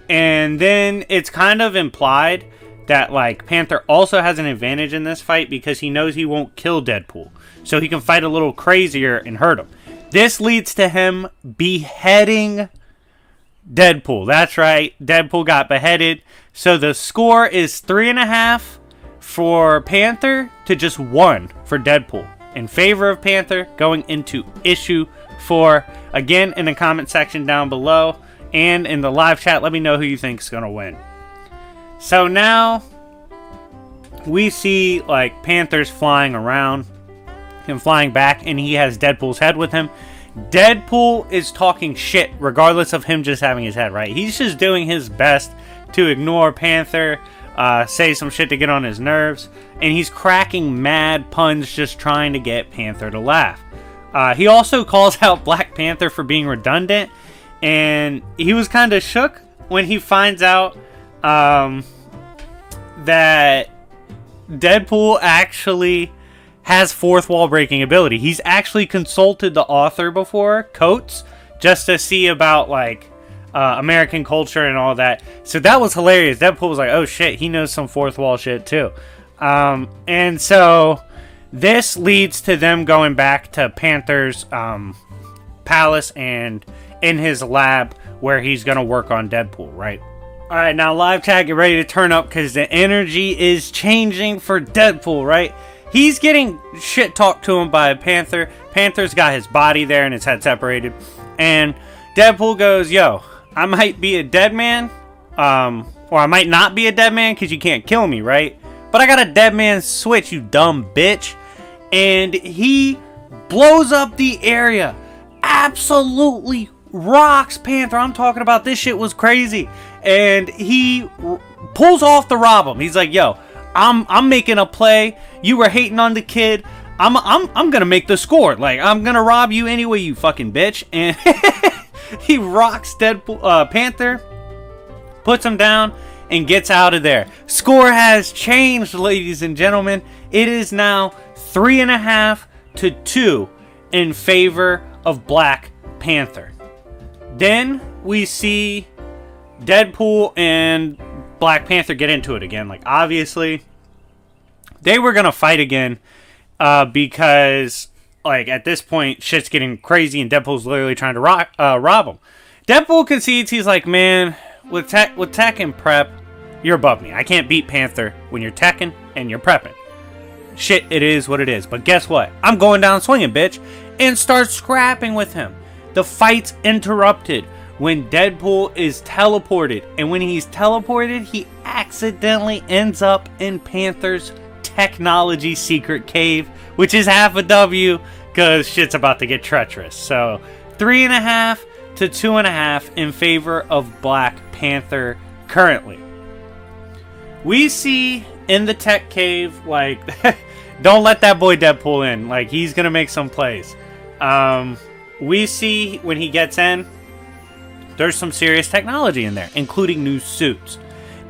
then it's kind of implied that, like, Panther also has an advantage in this fight because he knows he won't kill Deadpool. So he can fight a little crazier and hurt him. This leads to him beheading Deadpool. That's right. Deadpool got beheaded. So the score is 3.5 for Panther to just 1 for Deadpool. In favor of Panther going into issue 4. Again, in the comment section down below and in the live chat, let me know who you think is going to win. So now we see, like, Panther's flying around and flying back, and he has Deadpool's head with him. Deadpool is talking shit regardless of him just having his head, right? He's just doing his best to ignore Panther, say some shit to get on his nerves, and he's cracking mad puns just trying to get Panther to laugh. He also calls out Black Panther for being redundant, and he was kind of shook when he finds out that Deadpool actually has fourth wall breaking ability. He's actually consulted the author before, Coates, just to see about, like, American culture and all that. So that was hilarious. Deadpool was like, oh shit, he knows some fourth wall shit too. And so this leads to them going back to Panther's palace and in his lab where he's going to work on Deadpool, right? Alright, now live chat, get ready to turn up because the energy is changing for Deadpool, right? He's getting shit talked to him by Panther. Panther's got his body there and his head separated. And Deadpool goes, yo, I might be a dead man, or I might not be a dead man because you can't kill me, right? But I got a dead man switch, you dumb bitch. And he blows up the area. Absolutely rocks Panther. I'm talking about this shit was crazy. And he pulls off the rob him. He's like, yo, I'm making a play. You were hating on the kid. I'm gonna make the score. Like, I'm gonna rob you anyway, you fucking bitch. And he rocks Deadpool, Panther, puts him down, and gets out of there. Score has changed, ladies and gentlemen. It is now 3.5 to 2 in favor of Black Panther. Then we see Deadpool and Black Panther get into it again. Like, obviously, they were gonna fight again because, like, at this point, shit's getting crazy and Deadpool's literally trying to rob him. Deadpool concedes. He's like, man, with tech and prep, you're above me. I can't beat Panther when you're teching and you're prepping. Shit, it is what it is. But guess what? I'm going down swinging, bitch. And starts scrapping with him. The fight's interrupted when Deadpool is teleported. And when he's teleported, he accidentally ends up in Panther's technology secret cave, which is half a W because shit's about to get treacherous. So 3.5 to 2.5 in favor of Black Panther currently. We see in the tech cave, like, don't let that boy Deadpool in. Like, he's gonna make some plays. We see when he gets in, there's some serious technology in there, including new suits.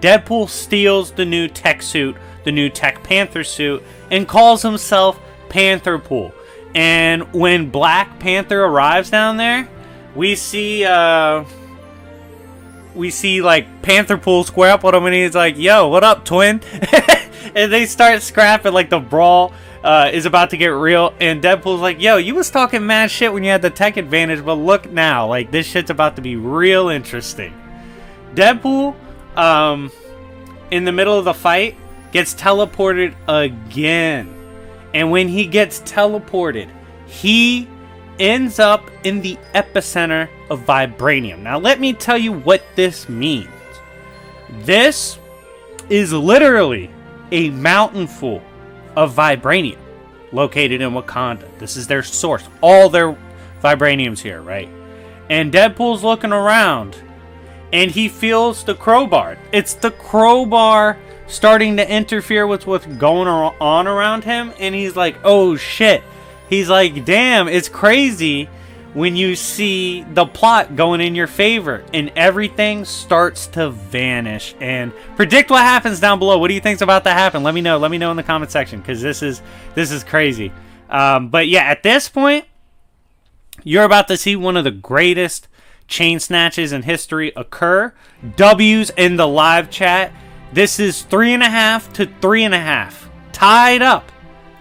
Deadpool steals the new tech suit, the new Tech Panther suit, and calls himself Pantherpool. And when Black Panther arrives down there, we see like Pantherpool square up with him, and he's like, "Yo, what up, twin?" And they start scrapping. Like, the brawl is about to get real. And Deadpool's like, "Yo, you was talking mad shit when you had the tech advantage, but look now, like, this shit's about to be real interesting." Deadpool in the middle of the fight, gets teleported again. And when he gets teleported, he ends up in the epicenter of vibranium. Now, let me tell you what this means. This is literally a mountain full of vibranium located in Wakanda. This is their source. All their vibranium's here, right? And Deadpool's looking around, and he feels the crowbar. It's the crowbar starting to interfere with what's going on around him, and he's like, oh shit. He's like, damn, it's crazy when you see the plot going in your favor, and everything starts to vanish. And predict what happens down below. What do you think's about to happen? Let me know. Let me know in the comment section, because this is crazy. But yeah, at this point, you're about to see one of the greatest chain snatches in history occur. W's in the live chat. This is 3.5 to 3.5. Tied up.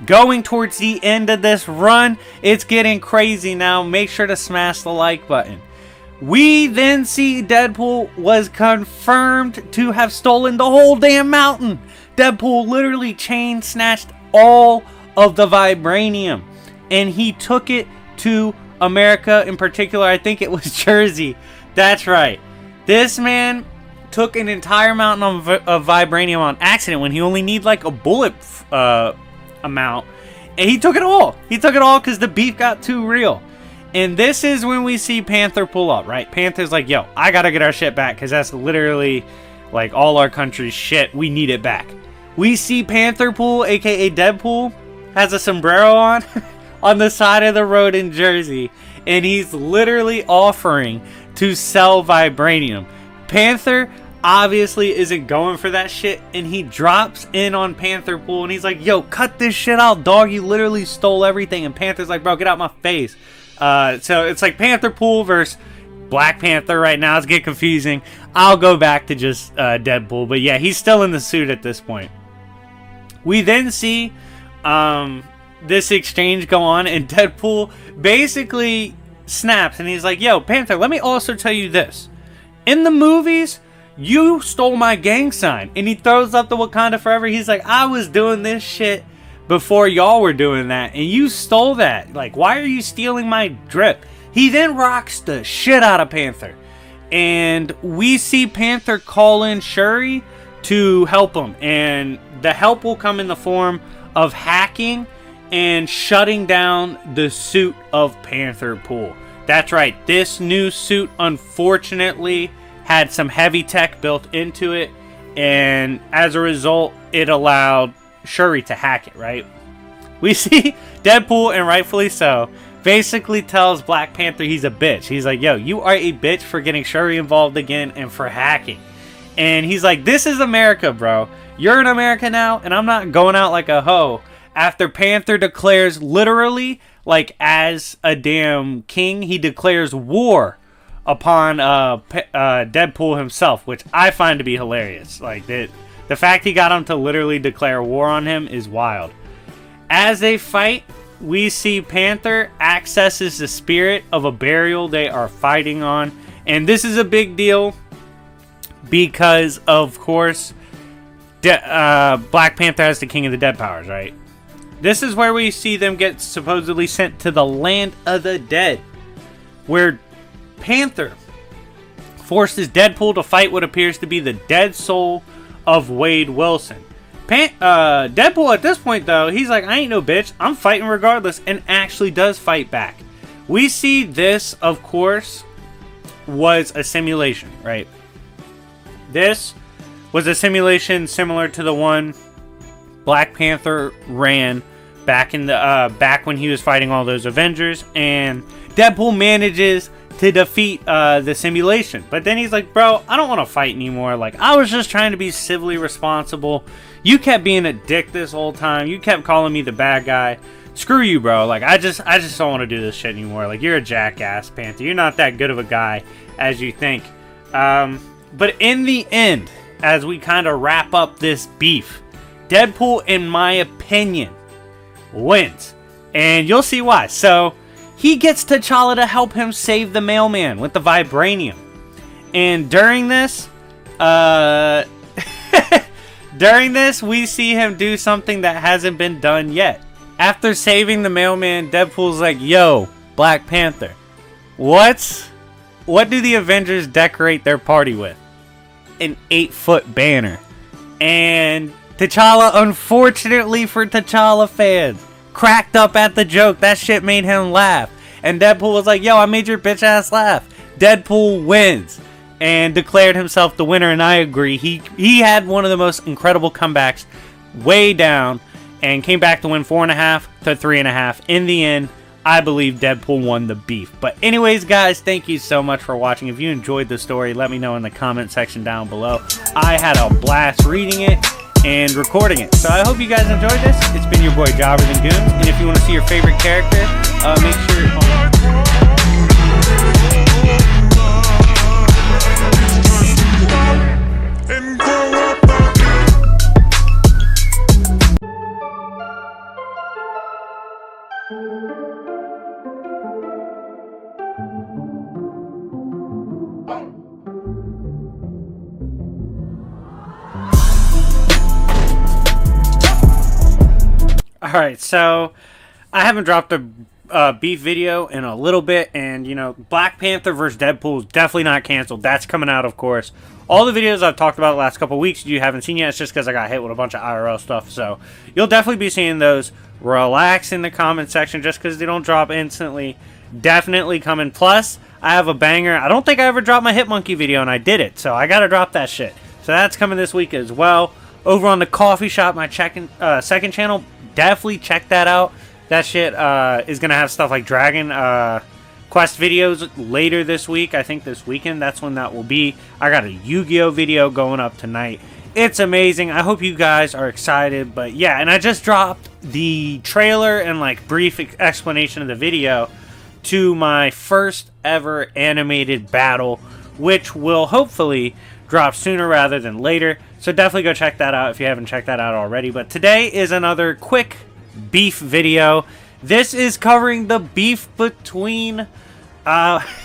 Going towards the end of this run. It's getting crazy now. Make sure to smash the like button. We then see Deadpool was confirmed to have stolen the whole damn mountain. Deadpool literally chain snatched all of the vibranium, and he took it to America. In particular, I think it was Jersey. That's right. This man took an entire mountain of vibranium on accident when he only need like a bullet amount, and he took it all. He took it all because the beef got too real. And this is when we see Panther pull up, right? Panther's like, yo, I gotta get our shit back, because that's literally like all our country's shit. We need it back. We see Panther Pool, aka Deadpool, has a sombrero on the side of the road in Jersey, and he's literally offering to sell vibranium. Panther obviously isn't going for that shit, and he drops in on Panther Pool, and he's like, yo, cut this shit out, dog. You literally stole everything. And Panther's like, bro, get out my face. So it's like Panther Pool versus Black Panther right now. It's getting confusing. I'll go back to just Deadpool. But yeah, he's still in the suit at this point. We then see this exchange go on, and Deadpool basically snaps, and he's like, yo, Panther, let me also tell you this. In the movies, you stole my gang sign. And he throws up the Wakanda Forever. He's like, I was doing this shit before y'all were doing that, and you stole that. Like, why are you stealing my drip? He then rocks the shit out of Panther, and we see Panther call in Shuri to help him, and the help will come in the form of hacking and shutting down the suit of Panther Pool. That's right, this new suit unfortunately had some heavy tech built into it, and as a result, it allowed Shuri to hack it, right? We see Deadpool, and rightfully so, basically tells Black Panther he's a bitch. He's like, yo, you are a bitch for getting Shuri involved again and for hacking. And he's like, this is America, bro. You're in America now, and I'm not going out like a hoe. After Panther declares literally, like as a damn king, he declares war upon Deadpool himself, which I find to be hilarious. Like, the fact he got him to literally declare war on him is wild. As they fight, we see Panther accesses the spirit of a burial they are fighting on. And this is a big deal because, of course, Black Panther has the King of the Dead powers, right? This is where we see them get supposedly sent to the land of the dead, where Panther forces Deadpool to fight what appears to be the dead soul of Wade Wilson. Deadpool at this point, though, he's like, I ain't no bitch, I'm fighting regardless, and actually does fight back. We see this, of course, was a simulation, right? This was a simulation similar to the one Black Panther ran back in the back when he was fighting all those Avengers, and Deadpool manages to defeat the simulation. But then he's like, bro, I don't want to fight anymore. Like, I was just trying to be civilly responsible. You kept being a dick this whole time. You kept calling me the bad guy. Screw you, bro. Like, I just don't want to do this shit anymore. Like, you're a jackass, Panther. You're not that good of a guy as you think. But in the end, as we kind of wrap up this beef, Deadpool, in my opinion, wins. And you'll see why. So, he gets T'Challa to help him save the mailman with the vibranium. And during this, During this, we see him do something that hasn't been done yet. After saving the mailman, Deadpool's like, yo, Black Panther, what do the Avengers decorate their party with? An 8-foot banner. And T'Challa, unfortunately for T'Challa fans, cracked up at the joke. That shit made him laugh. And Deadpool was like, yo, I made your bitch ass laugh. Deadpool wins and declared himself the winner, and I agree. He had one of the most incredible comebacks, way down, and came back to win 4.5 to 3.5. In the end, I believe Deadpool won the beef. But anyways, guys, thank you so much for watching. If you enjoyed the story, let me know in the comment section down below. I had a blast reading it and recording it. So I hope you guys enjoyed this. It's been your boy Jobbers and Goons. And if you want to see your favorite character, make sure... Alright, so I haven't dropped a beef video in a little bit, and you know, Black Panther vs. Deadpool is definitely not canceled. That's coming out, of course. All the videos I've talked about the last couple weeks you haven't seen yet. It's just because I got hit with a bunch of IRL stuff, so you'll definitely be seeing those. Relax in the comment section just because they don't drop instantly. Definitely coming. Plus, I have a banger. I don't think I ever dropped my Hit Monkey video, and I did it, so I gotta drop that shit. So that's coming this week as well. Over on the Coffee Shop, my second channel, definitely check that out. That shit is going to have stuff like Dragon Quest videos later this week. I think this weekend, that's when that will be. I got a Yu-Gi-Oh video going up tonight. It's amazing. I hope you guys are excited. But yeah, and I just dropped the trailer and like brief explanation of the video to my first ever animated battle, which will hopefully drop sooner rather than later. So definitely go check that out if you haven't checked that out already. But today is another quick beef video. This is covering the beef between Pre-Retcon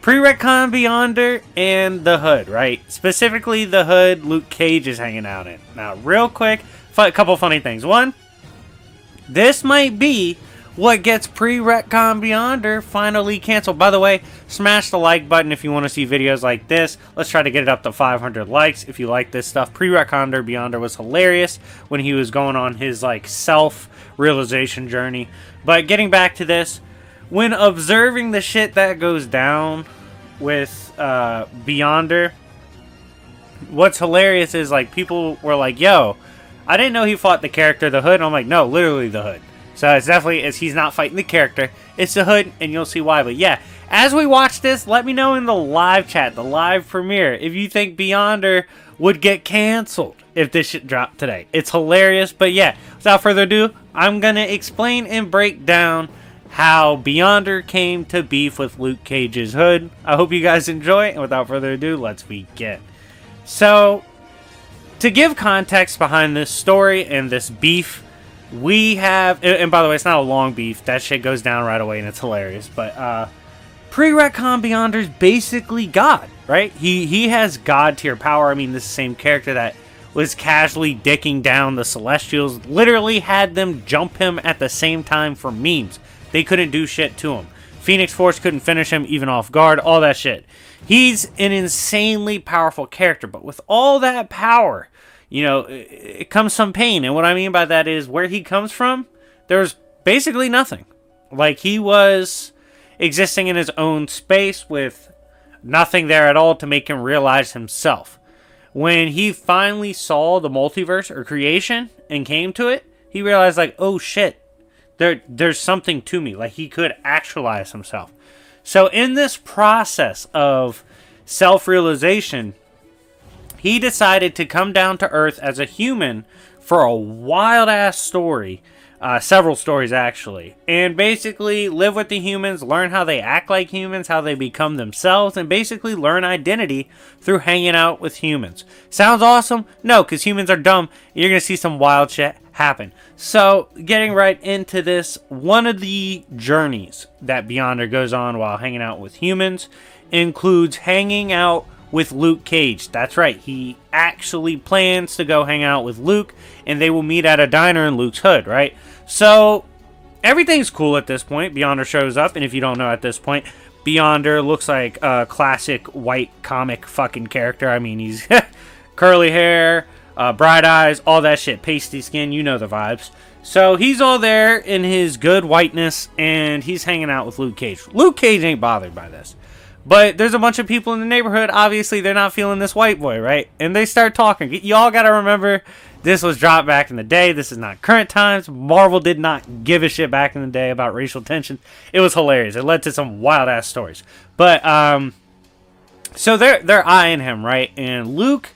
Beyonder and the Hood, right? Specifically the Hood Luke Cage is hanging out in. Now, real quick, a couple funny things. One, this might be what gets Pre-Retcon Beyonder finally canceled. By the way, smash the like button if you want to see videos like this. Let's try to get it up to 500 likes if you like this stuff. Pre-Retcon Beyonder was hilarious when he was going on his like self-realization journey. But getting back to this, when observing the shit that goes down with Beyonder, what's hilarious is like people were like, yo, I didn't know he fought the character the Hood. And I'm like, no, literally the Hood. So it's definitely, he's not fighting the character. It's the Hood, and you'll see why. But yeah, as we watch this, let me know in the live chat, the live premiere, if you think Beyonder would get canceled if this shit dropped today. It's hilarious. But yeah, without further ado, I'm going to explain and break down how Beyonder came to beef with Luke Cage's Hood. I hope you guys enjoy, and without further ado, let's begin. So, to give context behind this story and this beef, we have, and by the way, it's not a long beef. That shit goes down right away, and it's hilarious. But Pre-Retcon Beyonder's basically God, right? He has God tier power. I mean, this is the same character that was casually dicking down the Celestials. Literally had them jump him at the same time for memes. They couldn't do shit to him. Phoenix Force couldn't finish him even off guard. All that shit. He's an insanely powerful character, but with all that power, you know, it comes some pain. And what I mean by that is where he comes from, there's basically nothing. Like, he was existing in his own space with nothing there at all to make him realize himself. When he finally saw the multiverse or creation and came to it, he realized, like, oh shit, there's something to me. Like, he could actualize himself. So in this process of self-realization, he decided to come down to Earth as a human for a wild-ass story. Several stories, actually. And basically live with the humans, learn how they act like humans, how they become themselves, and basically learn identity through hanging out with humans. Sounds awesome? No, because humans are dumb. You're going to see some wild shit happen. So, getting right into this, one of the journeys that Beyonder goes on while hanging out with humans includes hanging out with Luke Cage. That's right, he actually plans to go hang out with Luke, and they will meet at a diner in Luke's hood, right? So everything's cool at this point. Beyonder shows up, and if you don't know at this point, Beyonder looks like a classic white comic fucking character. I mean, he's curly hair, bright eyes, all that shit, pasty skin, you know the vibes. So he's all there in his good whiteness, and he's hanging out with Luke Cage. Luke Cage ain't bothered by this. But there's a bunch of people in the neighborhood, obviously they're not feeling this white boy, right? And they start talking. Y'all gotta remember, this was dropped back in the day. This is not current times. Marvel did not give a shit back in the day about racial tension. It was hilarious. It led to some wild-ass stories. But, so they're eyeing him, right? And Luke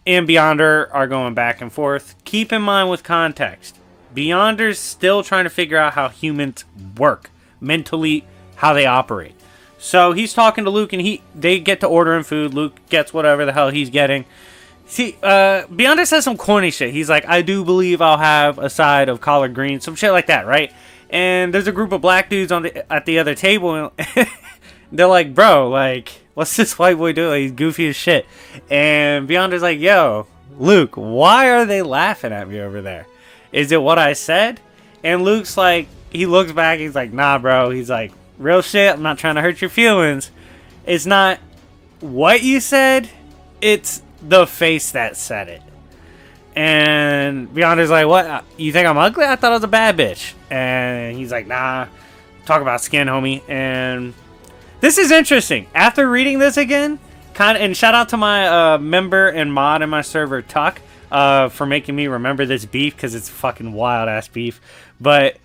and Beyonder are going back and forth. Keep in mind with context, Beyonder's still trying to figure out how humans work. Mentally, how they operate. So he's talking to Luke, and they get to ordering food. Luke gets whatever the hell he's getting. See, Beyonder says some corny shit. He's like, I do believe I'll have a side of collard greens, some shit like that, right? And there's a group of black dudes at the other table, and they're like, bro, like, what's this white boy doing? He's goofy as shit. And Beyonder's like, yo, Luke, why are they laughing at me over there? Is it what I said? And Luke's like, he looks back, he's like, nah, bro. He's like, real shit, I'm not trying to hurt your feelings. It's not what you said, it's the face that said it. And Beyonder's like, what? You think I'm ugly? I thought I was a bad bitch. And he's like, nah, talk about skin, homie. And this is interesting. After reading this again, and shout out to my member and mod in my server, Tuck, for making me remember this beef, because it's fucking wild-ass beef. But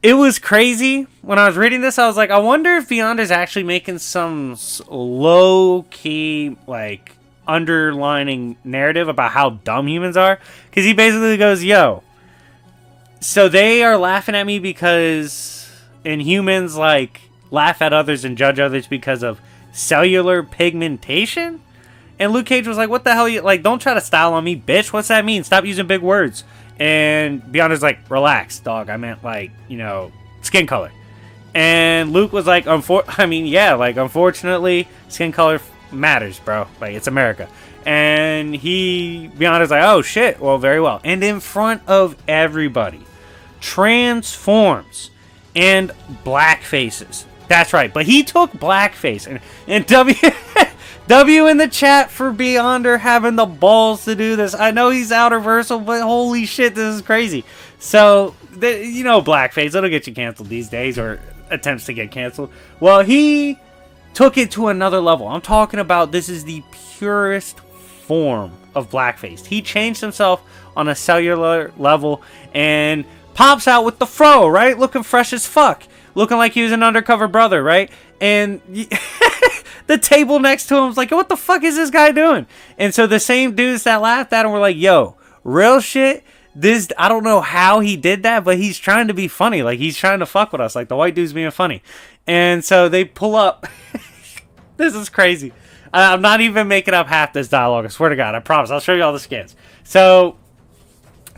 it was crazy. When I was reading this, I was like, I wonder if Beyonder's actually making some low-key, like, underlining narrative about how dumb humans are. Because he basically goes, yo, so they are laughing at me because, and humans, like, laugh at others and judge others because of cellular pigmentation? And Luke Cage was like, what the hell, like, don't try to style on me, bitch. What's that mean? Stop using big words. And Beyonder's like, relax, dog. I meant, like, you know, skin color. And Luke was like, unfortunately, skin color matters, bro. Like, it's America. And Beyonder's like, oh, shit. Well, very well. And in front of everybody, transforms and black faces. That's right. But he took blackface. And W in the chat for Beyonder having the balls to do this. I know he's outerversal, but holy shit, this is crazy. So, you know, blackface, it'll get you canceled these days, or attempts to get canceled. Well, he took it to another level. I'm talking about, this is the purest form of blackface. He changed himself on a cellular level and pops out with the fro, right? Looking fresh as fuck. Looking like he was an undercover brother, right? And the table next to him was like, what the fuck is this guy doing? And so the same dudes that laughed at him were like, yo, real shit, this, I don't know how he did that, but he's trying to be funny. Like, he's trying to fuck with us. Like, the white dude's being funny. And so they pull up. This is crazy. I'm not even making up half this dialogue. I swear to God. I promise. I'll show you all the skins. So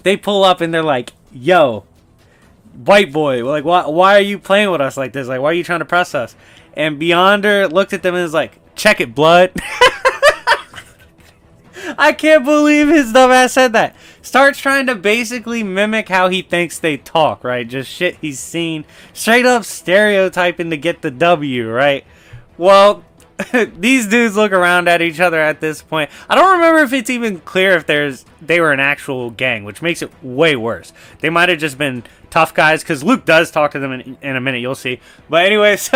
they pull up and they're like, yo, white boy, like, why are you playing with us like this? Like, why are you trying to press us? And Beyonder looked at them and was like, check it, blood. I can't believe his dumb ass said that. Starts trying to basically mimic how he thinks they talk, right? Just shit he's seen. Straight up stereotyping to get the W, right? Well, these dudes look around at each other at this point. I don't remember if it's even clear if they were an actual gang, which makes it way worse. They might have just been tough guys, because Luke does talk to them in a minute, you'll see. But anyways,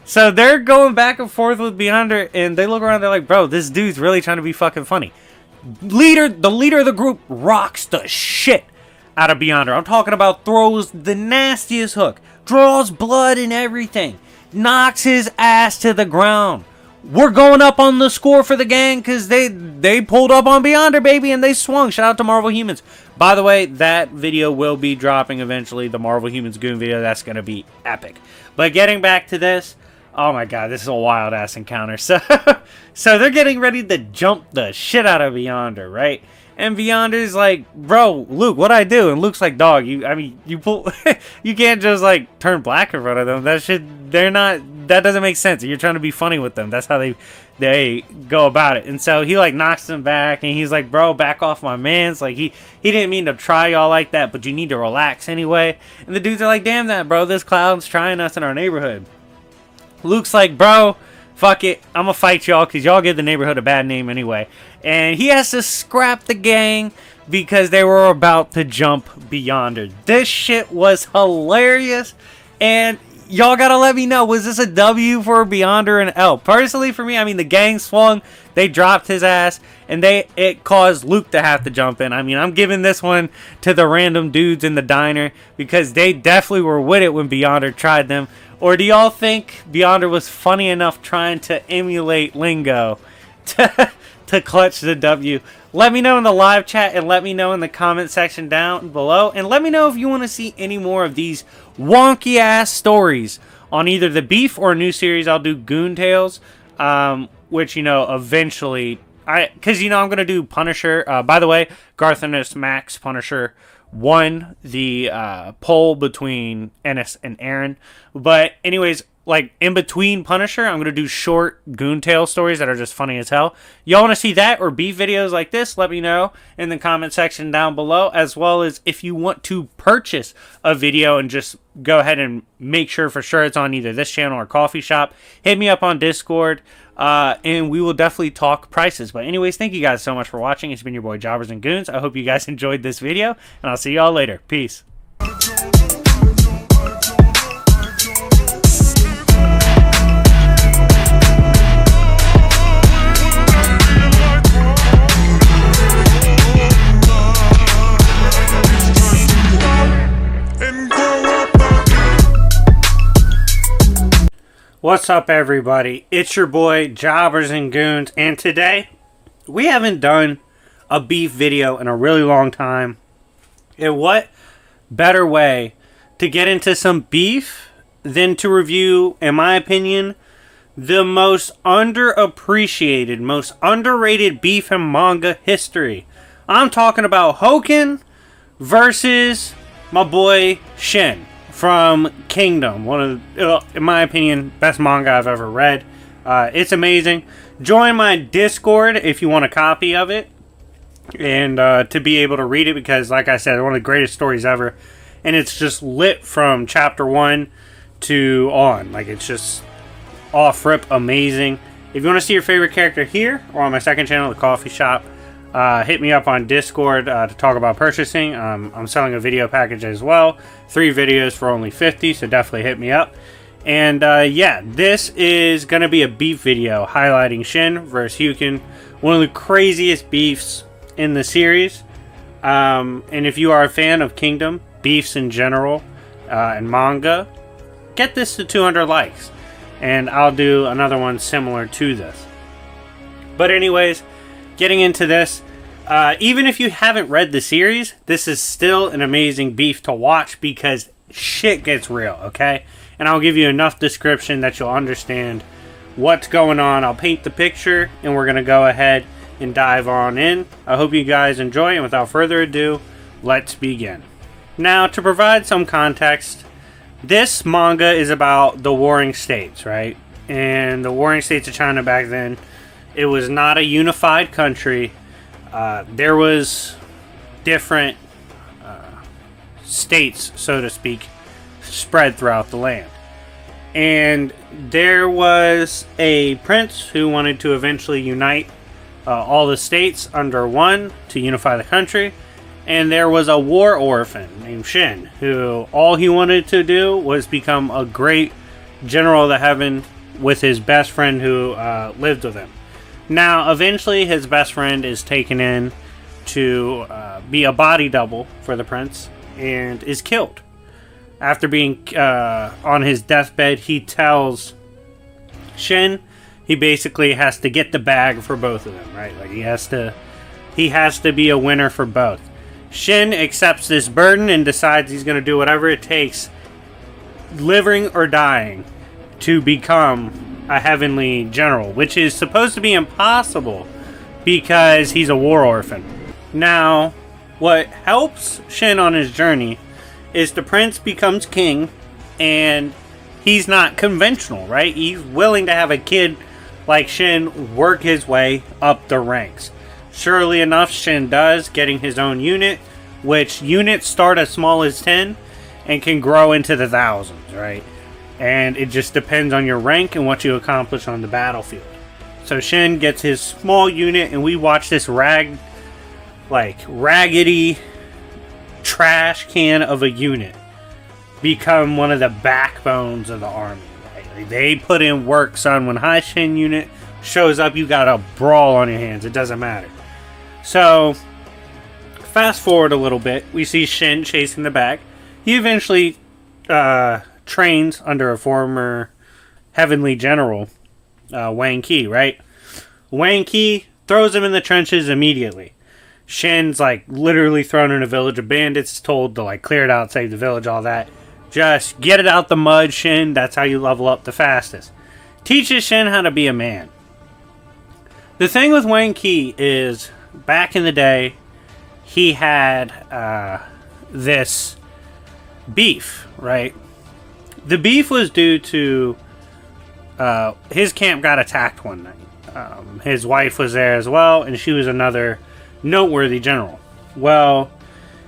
so they're going back and forth with Beyonder, and they look around, they're like, bro, this dude's really trying to be fucking funny. The leader of the group rocks the shit out of Beyonder. I'm talking about throws the nastiest hook, draws blood and everything, knocks his ass to the ground. We're going up on the score for the gang because they pulled up on Beyonder, baby, and they swung. Shout out to Marvel Humans. By the way, that video will be dropping eventually, the Marvel Humans Goon video. That's going to be epic. But getting back to this, oh my God, this is a wild-ass encounter. So they're getting ready to jump the shit out of Beyonder, right? And Beyonder's like, bro, Luke, what'd I do? And Luke's like, dog, you can't just, like, turn black in front of them. That shit, they're not that doesn't make sense. You're trying to be funny with them. That's how they go about it. And so he like knocks him back, and he's like, bro, back off my mans. Like he didn't mean to try y'all like that, but you need to relax anyway. And the dudes are like, damn that, bro. This clown's trying us in our neighborhood. Luke's like, bro, fuck it. I'm gonna fight y'all because y'all give the neighborhood a bad name anyway. And he has to scrap the gang because they were about to jump Beyonder. This shit was hilarious. And y'all gotta let me know, was this a W for Beyonder and L? Personally, for me, I mean, the gang swung, they dropped his ass, and it caused Luke to have to jump in. I mean, I'm giving this one to the random dudes in the diner because they definitely were with it when Beyonder tried them. Or do y'all think Beyonder was funny enough trying to emulate lingo to clutch the W? Let me know in the live chat, and let me know in the comment section down below. And let me know if you want to see any more of these wonky ass stories on either the Beef or a new series I'll do, Goon Tales, which, you know, eventually, because, you know, I'm going to do Punisher. By the way, Garthinus Max Punisher won the poll between Ennis and Aaron. But anyways, like in between Punisher, I'm going to do short Goon Tale stories that are just funny as hell. Y'all want to see that or Beef videos like this? Let me know in the comment section down below, as well as if you want to purchase a video and just go ahead and make sure for sure it's on either this channel or Coffee Shop. Hit me up on Discord, and we will definitely talk prices. But anyways, thank you guys so much for watching. It's been your boy Jobbers and Goons. I hope you guys enjoyed this video, and I'll see y'all later. Peace. What's up, everybody? It's your boy Jobbers and Goons, and today we haven't done a Beef video in a really long time. And what better way to get into some beef than to review, in my opinion, the most underappreciated, most underrated beef in manga history. I'm talking about Hoken versus my boy Shin from Kingdom, one of, in my opinion, best manga I've ever read. It's amazing. Join my Discord if you want a copy of it, and to be able to read it, because like I said, one of the greatest stories ever, and it's just lit from chapter 1 to on. Like, it's just off rip amazing. If you want to see your favorite character here or on my second channel, the Coffee Shop, hit me up on Discord to talk about purchasing. I'm selling a video package as well. 3 videos for only $50, so definitely hit me up. And yeah, this is going to be a beef video highlighting Shin versus Hoken, one of the craziest beefs in the series. And if you are a fan of Kingdom, beefs in general, and manga, get this to 200 likes. And I'll do another one similar to this. But anyways, getting into this, even if you haven't read the series, this is still an amazing beef to watch because shit gets real, okay? And I'll give you enough description that you'll understand what's going on. I'll paint the picture, and we're going to go ahead and dive on in. I hope you guys enjoy, and without further ado, let's begin. Now, to provide some context, this manga is about the Warring States, right? And the Warring States of China back then, it was not a unified country. There was different states, so to speak, spread throughout the land. And there was a prince who wanted to eventually unite all the states under one to unify the country. And there was a war orphan named Shin, who all he wanted to do was become a great general of the heaven with his best friend who lived with him. Now, eventually, his best friend is taken in to be a body double for the prince and is killed. After being on his deathbed, he tells Shin he basically has to get the bag for both of them, right? Like, he has to be a winner for both. Shin accepts this burden and decides he's going to do whatever it takes, living or dying, to become a heavenly general, which is supposed to be impossible because he's a war orphan. Now, what helps Shin on his journey is the prince becomes king, and he's not conventional, right? He's willing to have a kid like Shin work his way up the ranks. Surely enough, Shin does, getting his own unit, which units start as small as 10 and can grow into the thousands, right? And it just depends on your rank and what you accomplish on the battlefield. So Shin gets his small unit, and we watch this raggedy trash can of a unit become one of the backbones of the army. Right? They put in work, son. When High Shin unit shows up, you got a brawl on your hands. It doesn't matter. So, fast forward a little bit, we see Shin chasing the bag. He eventually trains under a former heavenly general, Wang Qi, right? Wang Qi throws him in the trenches immediately. Shin's literally thrown in a village of bandits, told to clear it out, save the village, all that. Just get it out the mud, Shin. That's how you level up the fastest. Teaches Shin how to be a man. The thing with Wang Qi is, back in the day, he had this beef, right? The beef was due to his camp got attacked one night. His wife was there as well, and she was another noteworthy general. Well,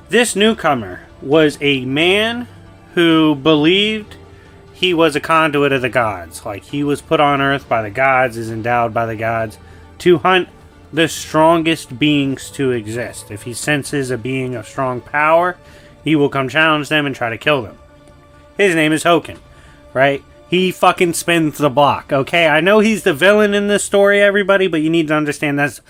this newcomer was a man who believed he was a conduit of the gods. He was put on earth by the gods, is endowed by the gods to hunt the strongest beings to exist. If he senses a being of strong power, he will come challenge them and try to kill them. His name is Hoken, right? He fucking spins the block, okay? I know he's the villain in this story, everybody, but you need to understand that's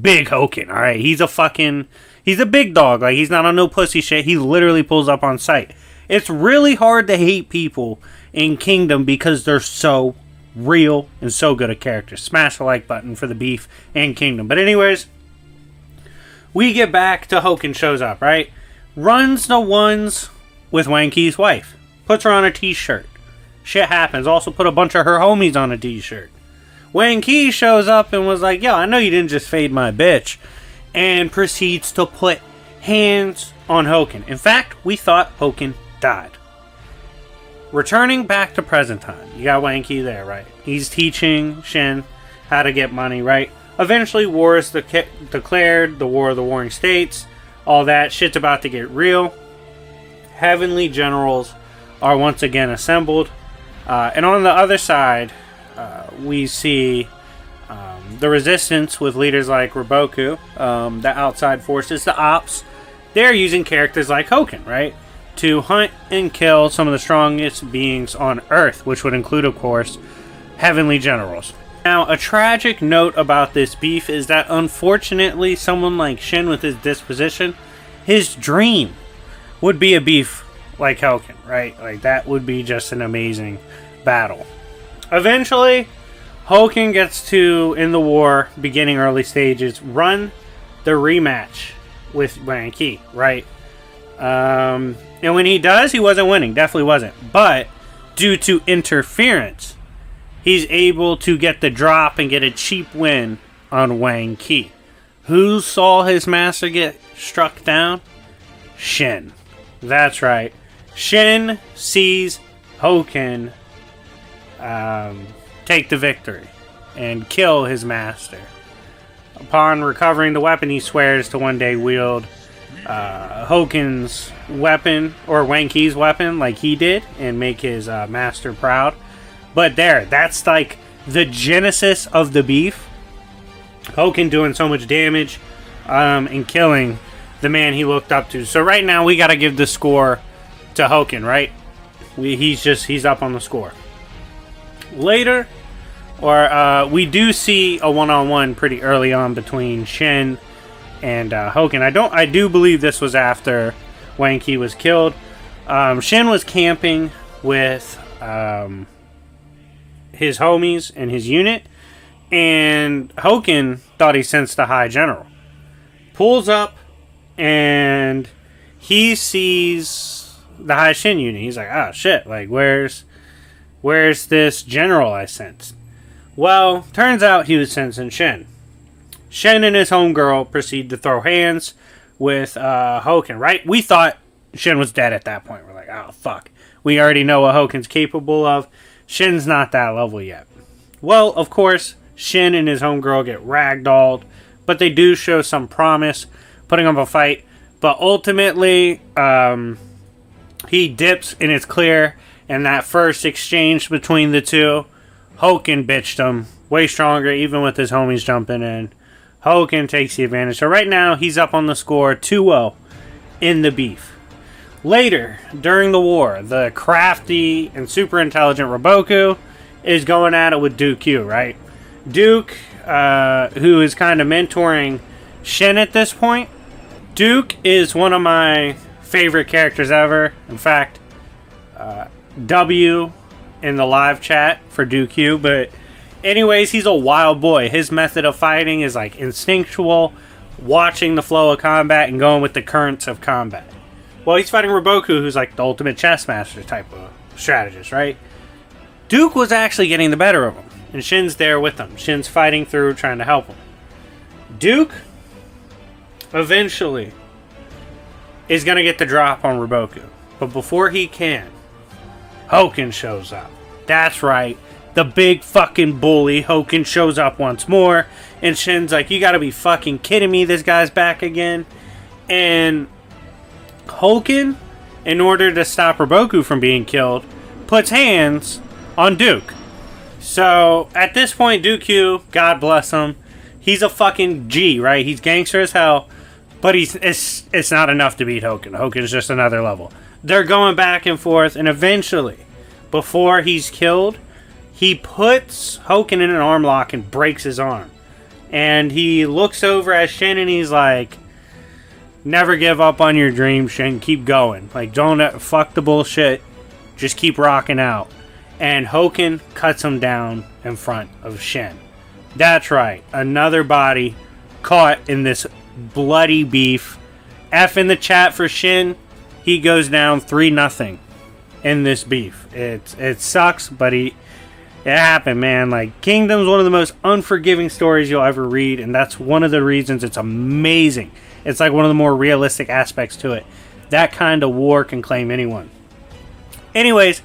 Big Hoken, alright? He's a big dog. He's not on no pussy shit. He literally pulls up on sight. It's really hard to hate people in Kingdom because they're so real and so good at characters. Smash the like button for the beef and Kingdom. But anyways, we get back to Hoken shows up, right? Runs the ones with Wang Qi's wife. Puts her on a t-shirt. Shit happens. Also put a bunch of her homies on a t-shirt. Wang Qi shows up and was like, yo, I know you didn't just fade my bitch. And proceeds to put hands on Hoken. In fact, we thought Hoken died. Returning back to present time. You got Wang Qi there, right? He's teaching Shin how to get money, right? Eventually, war is declared. The War of the Warring States. All that shit's about to get real. Heavenly generals are once again assembled. And on the other side, we see the resistance with leaders like Raboku, the outside forces, the ops. They're using characters like Hoken, right? To hunt and kill some of the strongest beings on Earth, which would include, of course, heavenly generals. Now, a tragic note about this beef is that, unfortunately, someone like Shin with his disposition, his dream would be a beef like Hoken, right? That would be just an amazing battle. Eventually, Hoken gets to, in the war, beginning early stages, run the rematch with Wang Qi, right? And when he does, he wasn't winning. Definitely wasn't. But due to interference, he's able to get the drop and get a cheap win on Wang Qi. Who saw his master get struck down? Shin. That's right. Shin sees Hoken take the victory and kill his master. Upon recovering the weapon, he swears to one day wield Hoken's weapon, or Wang Qi's weapon, like he did, and make his master proud. But that's the genesis of the beef. Hoken doing so much damage and killing the man he looked up to. So right now we got to give the score to Hoken, right? He's up on the score. Later, we do see a one-on-one pretty early on between Shin and Hoken. I do believe this was after Wang Qi was killed. Shin was camping with his homies and his unit, and Hoken thought he sensed the High General. Pulls up, and he sees the High Shin unit. He's like, oh shit, where's this general I sensed? Well, turns out he was sensing Shin. Shin and his homegirl proceed to throw hands with Hoken, right? We thought Shin was dead at that point. We're like, oh fuck. We already know what Hoken's capable of. Shin's not that level yet. Well, of course, Shin and his homegirl get ragdolled, but they do show some promise, putting up a fight. But ultimately, he dips and it's clear. And that first exchange between the two, Hoken bitched him. Way stronger, even with his homies jumping in. Hoken takes the advantage. So right now, he's up on the score 2-0 in the beef. Later, during the war, the crafty and super intelligent Roboku is going at it with Duke Q, right? Duke, who is kind of mentoring Shin at this point. Duke is one of my favorite characters ever. In fact, W in the live chat for Duke Q. But anyways, he's a wild boy. His method of fighting is like instinctual, watching the flow of combat and going with the currents of combat. Well, he's fighting Roboku, who's like the ultimate chess master type of strategist, right? Duke was actually getting the better of him, and Shin's there with him. Shin's fighting through, trying to help him. Duke eventually is going to get the drop on Roboku, but before he can, Hoken shows up. That's right, the big fucking bully Hoken shows up once more, and Shin's like, you gotta be fucking kidding me, this guy's back again. And Hoken, in order to stop Roboku from being killed, puts hands on Duke. So, at this point, Duke Q, God bless him, he's a fucking G, right? He's gangster as hell, but it's not enough to beat Hoken. Hoken's just another level. They're going back and forth, and eventually, before he's killed, he puts Hoken in an arm lock and breaks his arm. And he looks over at Shin and he's like, never give up on your dream, Shin. Keep going. Like, don't fuck the bullshit. Just keep rocking out. And Hoken cuts him down in front of Shin. That's right. Another body caught in this bloody beef. F in the chat for Shin. He goes down 3-0 in this beef. It sucks, but it happened, man. Like, Kingdom's one of the most unforgiving stories you'll ever read, and that's one of the reasons it's amazing. It's like one of the more realistic aspects to it. That kind of war can claim anyone. Anyways,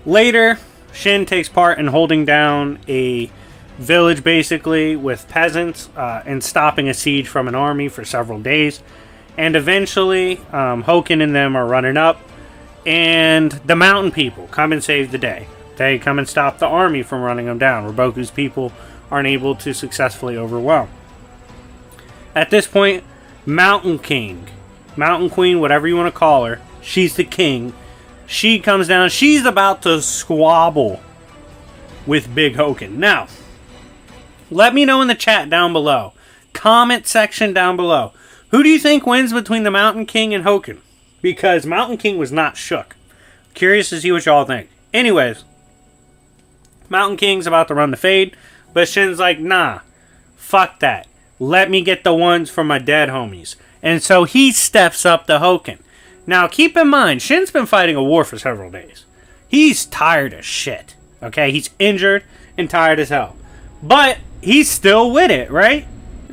later, Shin takes part in holding down a village, basically, with peasants, and stopping a siege from an army for several days. And eventually, Hoken and them are running up, and the mountain people come and save the day. They come and stop the army from running them down. Roboku's people aren't able to successfully overwhelm. At this point, Mountain King, Mountain Queen, whatever you want to call her, she's the king. She comes down. She's about to squabble with Big Hoken. Now, let me know in the chat down below. Comment section down below. Who do you think wins between the Mountain King and Hoken? Because Mountain King was not shook. Curious to see what y'all think. Anyways, Mountain King's about to run the fade, but Shin's like, nah, fuck that. Let me get the ones from my dead homies. And so he steps up to Hoken. Now, keep in mind, Shin's been fighting a war for several days. He's tired as shit. Okay? He's injured and tired as hell. But he's still with it, right?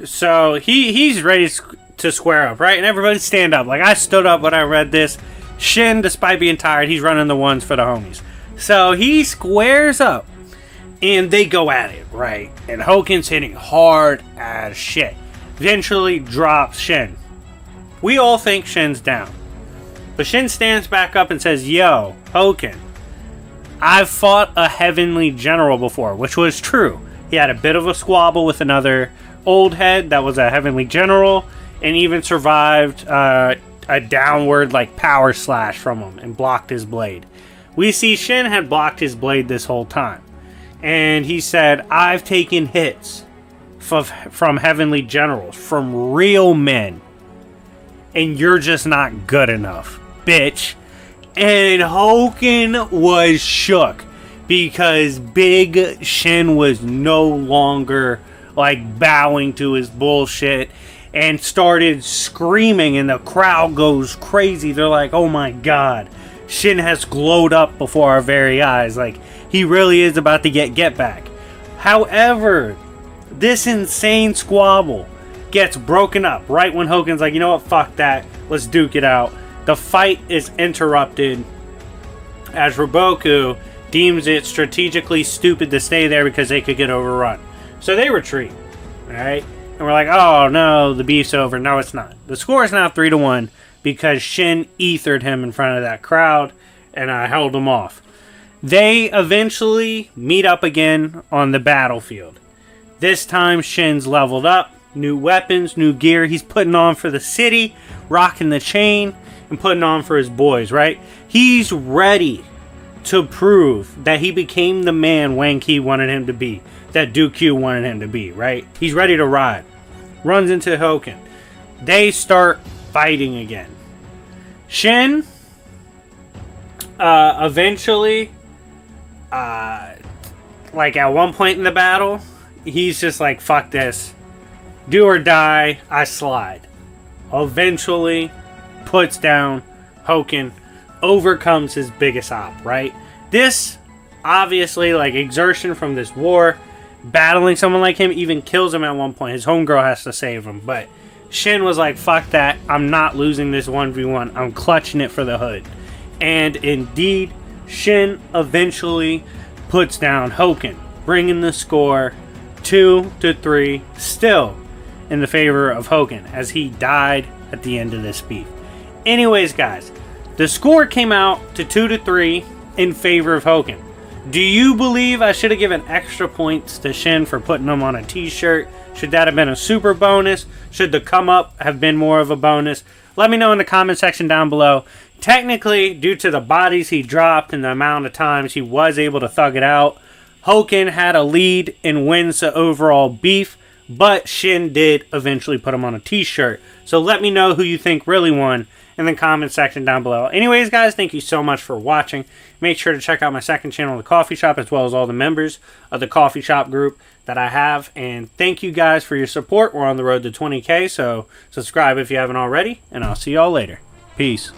So he's ready to square up, right? And everybody stand up. Like, I stood up when I read this. Shin, despite being tired, he's running the ones for the homies. So he squares up. And they go at it, right? And Hoken's hitting hard as shit. Eventually drops Shin. We all think Shin's down. But Shin stands back up and says, yo, Hoken, I've fought a heavenly general before, which was true. He had a bit of a squabble with another old head that was a heavenly general, and even survived a downward like power slash from him and blocked his blade. We see Shin had blocked his blade this whole time. And he said, I've taken hits from heavenly generals, from real men, and you're just not good enough, bitch. And Hoken was shook because Big Shin was no longer like bowing to his bullshit and started screaming, and the crowd goes crazy. They're like, oh my god, Shin has glowed up before our very eyes. Like, he really is about to get back. However, this insane squabble gets broken up right when Hoken's like, you know what, fuck that, let's duke it out. The fight is interrupted as Roboku deems it strategically stupid to stay there because they could get overrun. So they retreat, right? And we're like, oh no, the beef's over. No, it's not. The score is now 3-1 because Shin ethered him in front of that crowd and held him off. They eventually meet up again on the battlefield. This time Shin's leveled up, new weapons, new gear. He's putting on for the city, rocking the chain, and putting on for his boys, right? He's ready to prove that he became the man Wang Qi wanted him to be, that Dooku wanted him to be, right? He's ready to ride. Runs into Hoken. They start fighting again. Shin eventually, like at one point in the battle, he's just like, fuck this. Do or die, I slide. Eventually puts down Hoken, overcomes his biggest op, right? This, obviously, like, exertion from this war, battling someone like him, even kills him at one point. His homegirl has to save him, but Shin was like, fuck that, I'm not losing this 1v1, I'm clutching it for the hood. And indeed, Shin eventually puts down Hoken, bringing the score 2-3, still in the favor of Hoken, as he died at the end of this beef. Anyways, guys, the score came out to 2-3 in favor of Hoken. Do you believe I should have given extra points to Shin for putting him on a t-shirt? Should that have been a super bonus? Should the come up have been more of a bonus? Let me know in the comment section down below. Technically, due to the bodies he dropped and the amount of times he was able to thug it out, Hoken had a lead and wins the overall beef, but Shin did eventually put him on a t-shirt. So let me know who you think really won in the comment section down below. Anyways, guys, thank you so much for watching. Make sure to check out my second channel, The Coffee Shop, as well as all the members of the Coffee Shop group that I have. And thank you guys for your support. We're on the road to 20K, so subscribe if you haven't already, and I'll see y'all later. Peace.